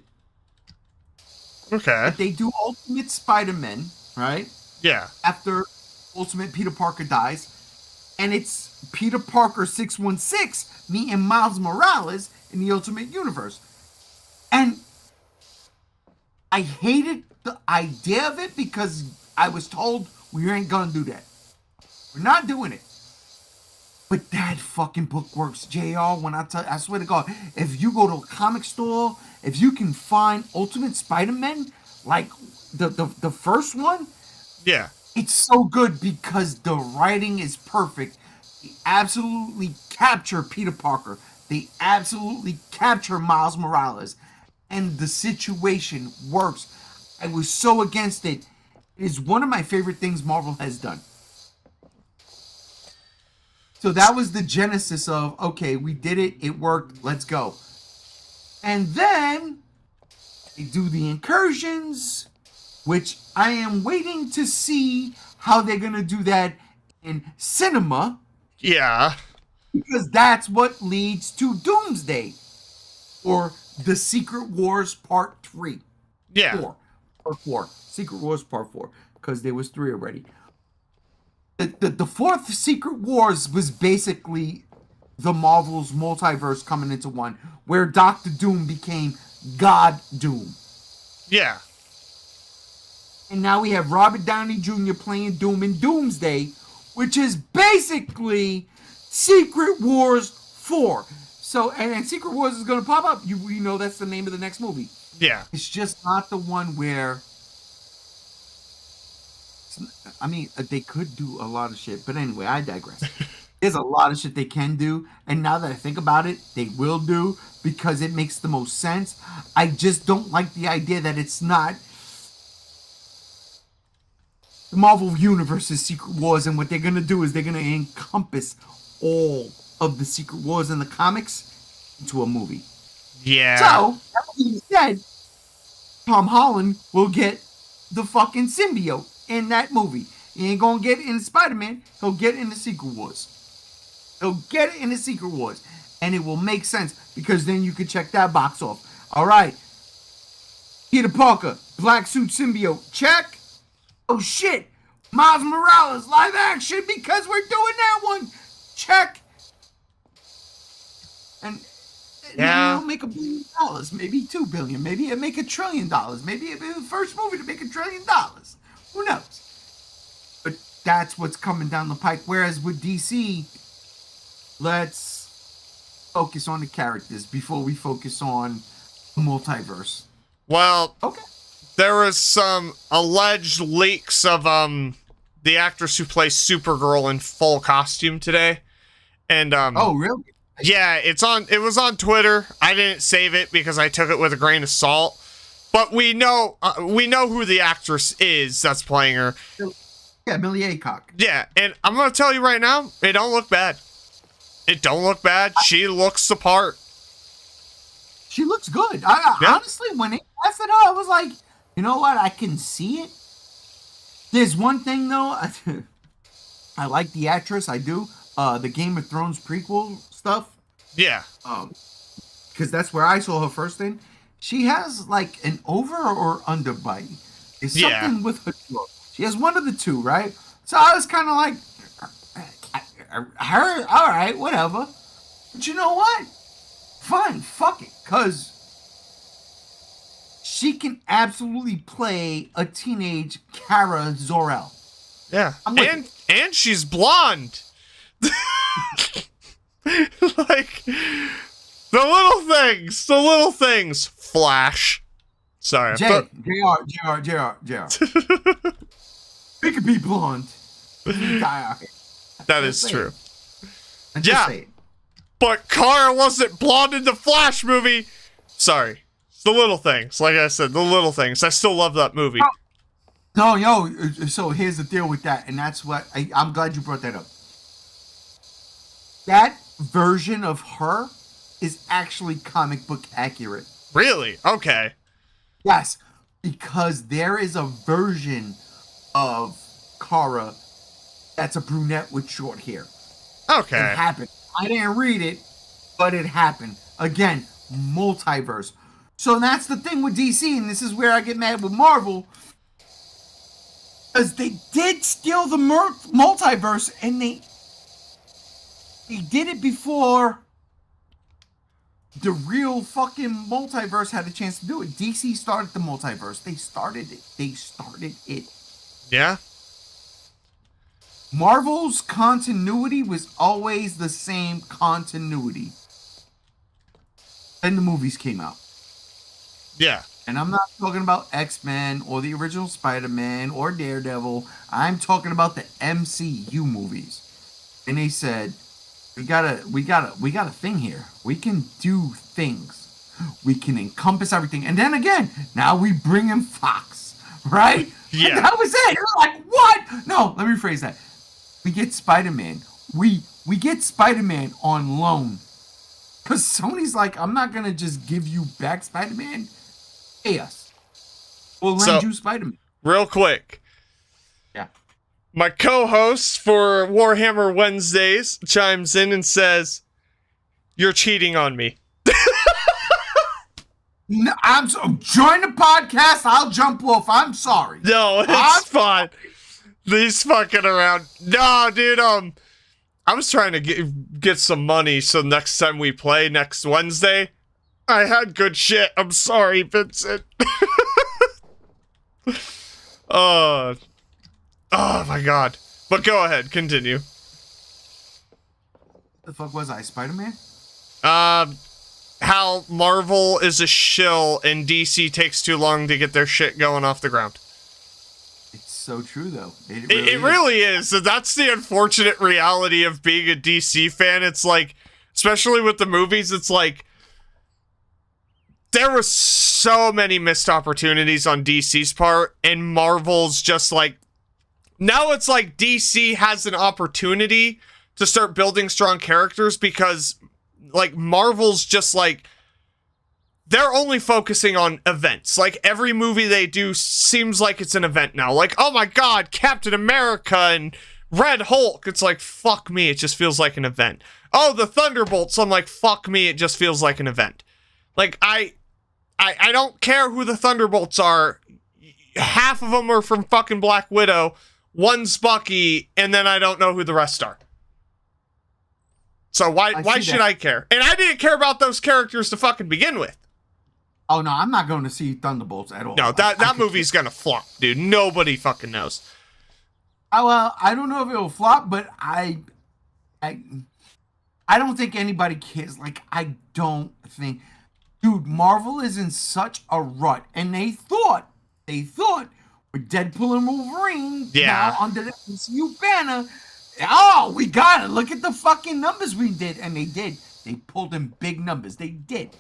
Okay. But they do Ultimate Spider-Man, right? Yeah. After Ultimate Peter Parker dies. And it's Peter Parker 616 meeting Miles Morales in the Ultimate Universe. And I hated the idea of it because I was told we ain't gonna do that. We're not doing it. But that fucking book works, JR. When I swear to God, if you go to a comic store, if you can find Ultimate Spider-Man, like the first one, yeah, it's so good because the writing is perfect. They absolutely capture Peter Parker. They absolutely capture Miles Morales. And the situation works. I was so against it. It is one of my favorite things Marvel has done. So that was the genesis of, okay, we did it. It worked. Let's go. And then they do the incursions, which I am waiting to see how they're going to do that in cinema. Yeah. Because that's what leads to Doomsday. Or The Secret Wars Part 3. Yeah. Part 4. Secret Wars Part 4. Because there was 3 already. The fourth Secret Wars was basically the Marvel's multiverse coming into one. Where Doctor Doom became God Doom. Yeah. And now we have Robert Downey Jr. playing Doom in Doomsday. Which is basically Secret Wars 4. So, and Secret Wars is going to pop up. You know that's the name of the next movie. Yeah. It's just not the one where... I mean, they could do a lot of shit. But anyway, I digress. There's a lot of shit they can do. And now that I think about it, they will do. Because it makes the most sense. I just don't like the idea that it's not... the Marvel Universe's Secret Wars. And what they're going to do is they're going to encompass all of the Secret Wars in the comics into a movie. Yeah. So, that being said, Tom Holland will get the fucking symbiote in that movie. He ain't gonna get it in Spider-Man. He'll get it in the Secret Wars. He'll get it in the Secret Wars. And it will make sense because then you can check that box off. All right. Peter Parker, black suit symbiote, check. Oh shit. Miles Morales, live action because we're doing that one. Check. And maybe it'll make $1 billion, maybe $2 billion, maybe it'll make $1 trillion, maybe it'll be the first movie to make $1 trillion. Who knows? But that's what's coming down the pike. Whereas with DC, let's focus on the characters before we focus on the multiverse. Well, okay. There was some alleged leaks of the actress who plays Supergirl in full costume today, and oh really? Yeah, it was on Twitter. I didn't save it because I took it with a grain of salt. But we know who the actress is that's playing her. Yeah, Millie Aycock. Yeah, and I'm gonna tell you right now, it don't look bad. It don't look bad. She looks the part. She looks good. Honestly, when they cast it out, I was like, you know what? I can see it. There's one thing though. I like the actress. I do. The Game of Thrones prequel stuff. Yeah. Because that's where I saw her first in. She has like an over or under bite. It's something with her throat. She has one of the two, right? So I was kind of like, her, all right, whatever. But you know what? Fine, fuck it. Because she can absolutely play a teenage Kara Zor-El. Yeah. And she's blonde. Like the little things. Flash. Sorry. JR. He could be blonde. That is true. Yeah. But Kara wasn't blonde in the Flash movie. Sorry. It's the little things. Like I said, the little things. I still love that movie. No, so here's the deal with that, and that's what I'm glad you brought that up. That version of her is actually comic book accurate. Really? Okay. Yes, because there is a version of Kara that's a brunette with short hair. Okay. It happened. I didn't read it, but it happened. Again, multiverse. So that's the thing with DC, and this is where I get mad with Marvel. Because they did steal the multiverse, and they did it before the real fucking multiverse had a chance to do it. DC started the multiverse. They started it. Yeah. Marvel's continuity was always the same continuity. Then the movies came out. Yeah. And I'm not talking about X-Men or the original Spider-Man or Daredevil. I'm talking about the MCU movies. And they said, we got a thing here. We can do things. We can encompass everything. And then again, now we bring in Fox, right? Yeah. And that was it. You're like, what? No, let me rephrase that. We get Spider-Man. We get Spider-Man on loan. Because Sony's like, I'm not going to just give you back Spider-Man. Pay us. We'll lend you Spider-Man. Real quick. Yeah. My co-host for Warhammer Wednesdays chimes in and says, "You're cheating on me." No, join the podcast. I'll jump off. I'm sorry. No, it's fine. He's fucking around. No, dude. I was trying to get some money so next time we play next Wednesday, I had good shit. I'm sorry, Vincent. Oh my god. But go ahead, continue. The fuck was I, Spider-Man? How Marvel is a shill and DC takes too long to get their shit going off the ground. It's so true, though. It really is. And that's the unfortunate reality of being a DC fan. It's like, especially with the movies, it's like, there were so many missed opportunities on DC's part, and Marvel's just like, now it's like DC has an opportunity to start building strong characters because, like, Marvel's just like, they're only focusing on events. Like, every movie they do seems like it's an event now. Like, oh my god, Captain America and Red Hulk. It's like, fuck me, it just feels like an event. Oh, the Thunderbolts. I'm like, fuck me, it just feels like an event. Like, I don't care who the Thunderbolts are. Half of them are from fucking Black Widow. One's Bucky, and then I don't know who the rest are. So why should I care? And I didn't care about those characters to fucking begin with. Oh no, I'm not going to see Thunderbolts at all. No, that movie's gonna flop, dude. Nobody fucking knows. Well, I don't know if it'll flop, but I don't think anybody cares. Like, I don't think, dude, Marvel is in such a rut, and they thought with Deadpool and Wolverine now under the MCU banner, oh, we got it. Look at the fucking numbers we did, and they did. They pulled in big numbers. They did.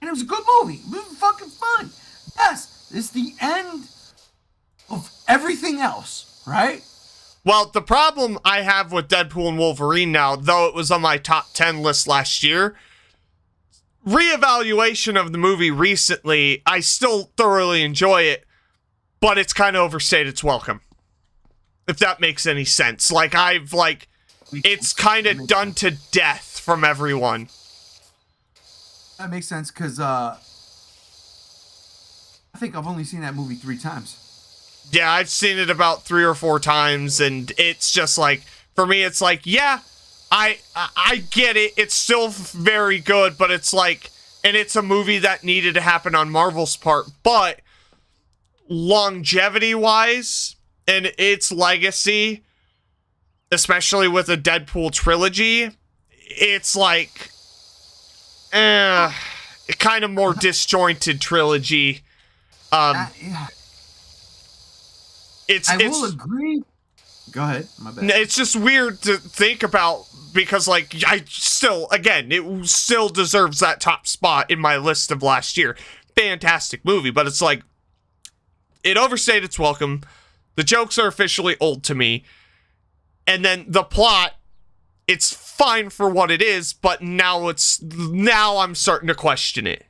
And it was a good movie. It was fucking fun. Yes, it's the end of everything else, right? Well, the problem I have with Deadpool and Wolverine now, though it was on my top 10 list last year, reevaluation of the movie recently, I still thoroughly enjoy it, but it's kind of overstayed its welcome. If that makes any sense. Like, it's kind of done to death from everyone. That makes sense, because I think I've only seen that movie 3 times. Yeah, I've seen it about 3 or 4 times, and it's just like, for me, it's like, yeah, I get it. It's still very good, but it's like, and it's a movie that needed to happen on Marvel's part, but longevity-wise, and its legacy, especially with a Deadpool trilogy, it's like, kind of more disjointed trilogy. Yeah. I will agree. Go ahead. My bad. It's just weird to think about because, like, it still deserves that top spot in my list of last year. Fantastic movie, but it's like, it overstayed its welcome. The jokes are officially old to me. And then the plot, it's fine for what it is, but now I'm starting to question it.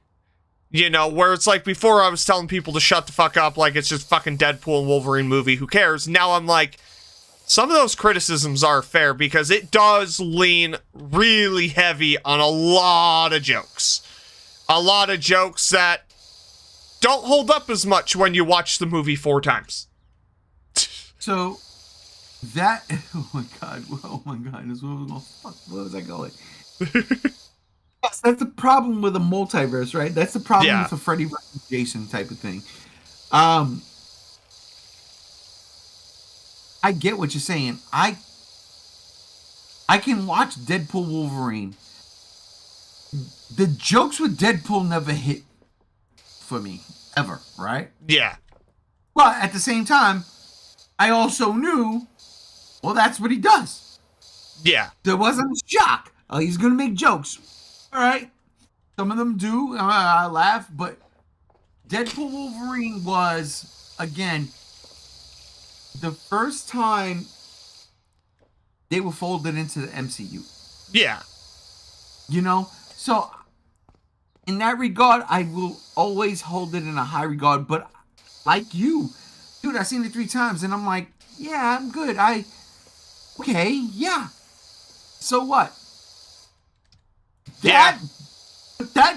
You know, where it's like before I was telling people to shut the fuck up, like it's just fucking Deadpool and Wolverine movie, who cares? Now I'm like, some of those criticisms are fair because it does lean really heavy on a lot of jokes. A lot of jokes that don't hold up as much when you watch the movie 4 times. So that, oh my god, where was I going? Yes, that's the problem with a multiverse, right? That's the problem with a Freddy versus Jason type of thing. I get what you're saying. I can watch Deadpool Wolverine. The jokes with Deadpool never hit for me, ever, right? Yeah. But at the same time, I also knew, well, that's what he does. Yeah. There wasn't a shock. Oh, he's going to make jokes. All right. Some of them do. I laugh. But Deadpool Wolverine was, again, the first time they were folded into the MCU. Yeah. You know? So, in that regard, I will always hold it in a high regard. But like you, dude, I've seen it 3 times. And I'm like, yeah, I'm good. Okay, yeah. So what? That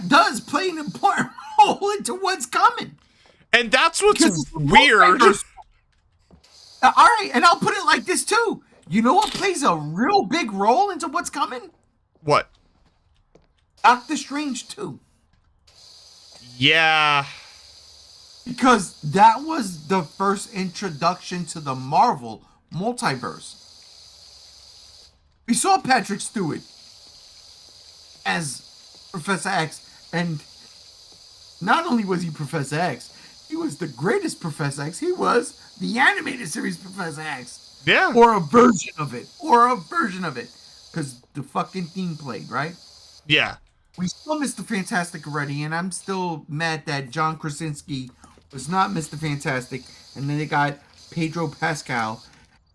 does play an important role into what's coming. And that's what's weird. All right, and I'll put it like this too. You know what plays a real big role into what's coming? What? Doctor Strange 2. Yeah. Because that was the first introduction to the Marvel multiverse. We saw Patrick Stewart as Professor X, and not only was he Professor X, he was the greatest Professor X. He was the animated series Professor X. Yeah. Or a version of it. Because the fucking theme played, right? Yeah. We saw Mr. Fantastic already, and I'm still mad that John Krasinski was not Mr. Fantastic, and then they got Pedro Pascal.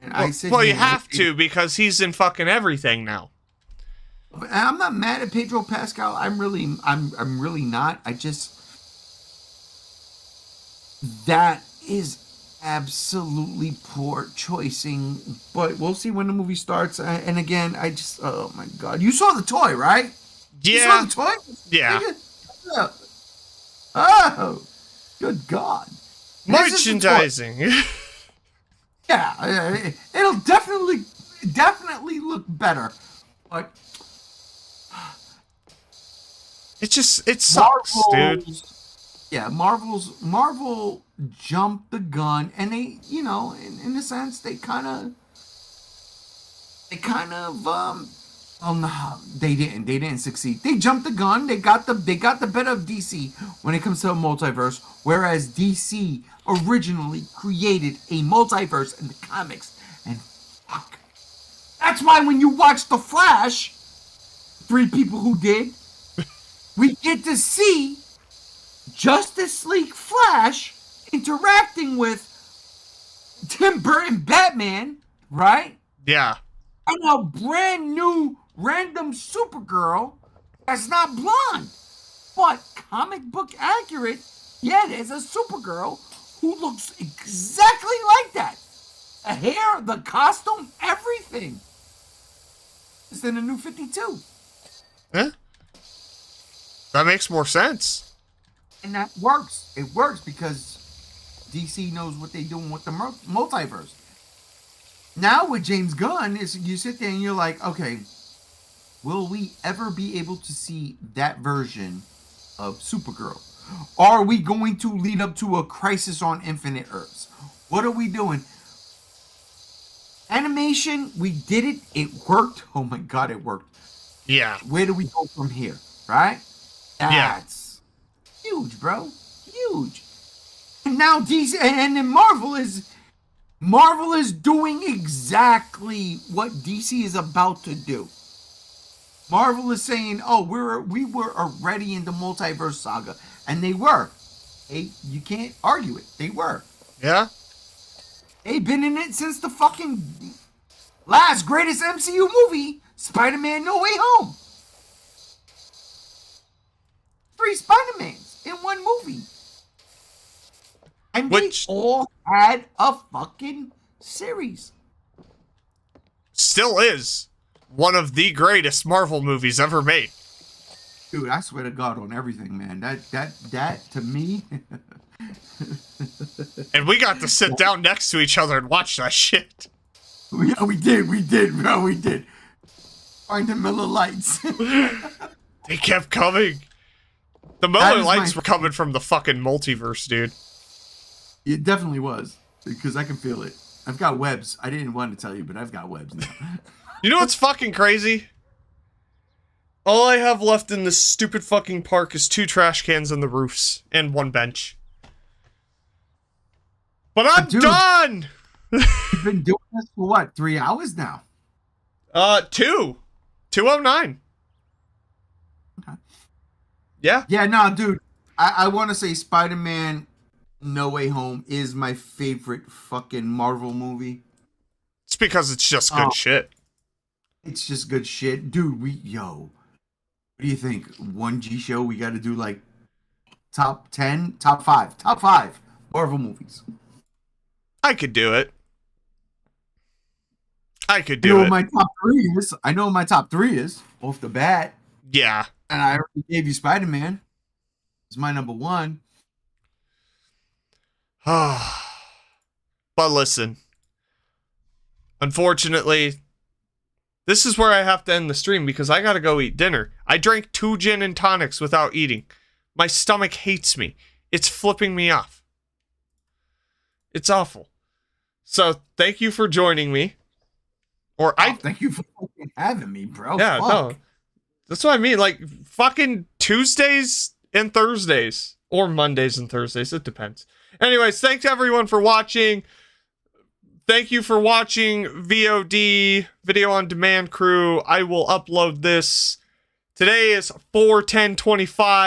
And well, you have to, because he's in fucking everything now. I'm not mad at Pedro Pascal. I'm really not. I just, That is absolutely poor choicing, but we'll see when the movie starts. And again, oh my god, you saw the toy, right? You saw Yeah. the toy? Yeah. Yeah. Oh, good god. This is the toy. Merchandising. Yeah, it'll definitely look better. But it sucks, dude. Yeah, Marvel jumped the gun, and they, in a sense, they kind of, oh no, they didn't succeed. They jumped the gun. They got the better of DC when it comes to a multiverse, whereas DC originally created a multiverse in the comics, and fuck, that's why when you watch The Flash, 3 people who did, we get to see Justice League Flash interacting with Tim Burton Batman, right? Yeah. And a brand new random Supergirl that's not blonde, but comic book accurate. Yeah, there's a Supergirl who looks exactly like that. The hair, the costume, everything. It's in the New 52. Huh? That makes more sense. And that works. It works because DC knows what they're doing with the multiverse. Now with James Gunn, you sit there and you're like, okay, will we ever be able to see that version of Supergirl? Are we going to lead up to a Crisis on Infinite Earths? What are we doing? Animation, we did it. It worked. Oh my god, it worked. Yeah. Where do we go from here? Right? That's huge, bro. Huge. And now DC and then Marvel is doing exactly what DC is about to do. Marvel is saying, "Oh, we were already in the multiverse saga," and they were. Hey, you can't argue it. They were. Yeah. They've been in it since the fucking last greatest MCU movie, Spider-Man: No Way Home. 3 Spider-Mans in one movie. And they all had a fucking series. Still is one of the greatest Marvel movies ever made. Dude, I swear to God on everything, man. That to me. And we got to sit down next to each other and watch that shit. Yeah, we did, bro, we did. Find the Miller Lights. They kept coming. The Miller Lights were coming from the fucking multiverse, dude. It definitely was, because I can feel it. I've got webs. I didn't want to tell you, but I've got webs now. You know what's fucking crazy? All I have left in this stupid fucking park is 2 trash cans on the roofs and 1 bench. But I'm done! You've been doing this for what, 3 hours now? 2. 2:09. Okay. Yeah. Yeah, no, dude. I want to say Spider-Man No Way Home is my favorite fucking Marvel movie. It's because it's just good shit. It's just good shit. Dude, what do you think? 1G show, we got to do like top 10, top 5 Marvel movies. I could do it. I could I do know it. what my top 3 is. I know what my top 3 is off the bat. Yeah. And I already gave you Spider-Man. It's my number 1. But listen. Unfortunately, this is where I have to end the stream because I gotta go eat dinner. I drank 2 gin and tonics without eating. My stomach hates me. It's flipping me off. It's awful. So, thank you for joining me. Thank you for fucking having me, bro. Yeah, Fuck. no. That's what I mean. Like, fucking Tuesdays and Thursdays. Or Mondays and Thursdays. It depends. Anyways, thanks everyone for watching. Thank you for watching VOD, Video on Demand crew. I will upload this. Today is 4/10/25.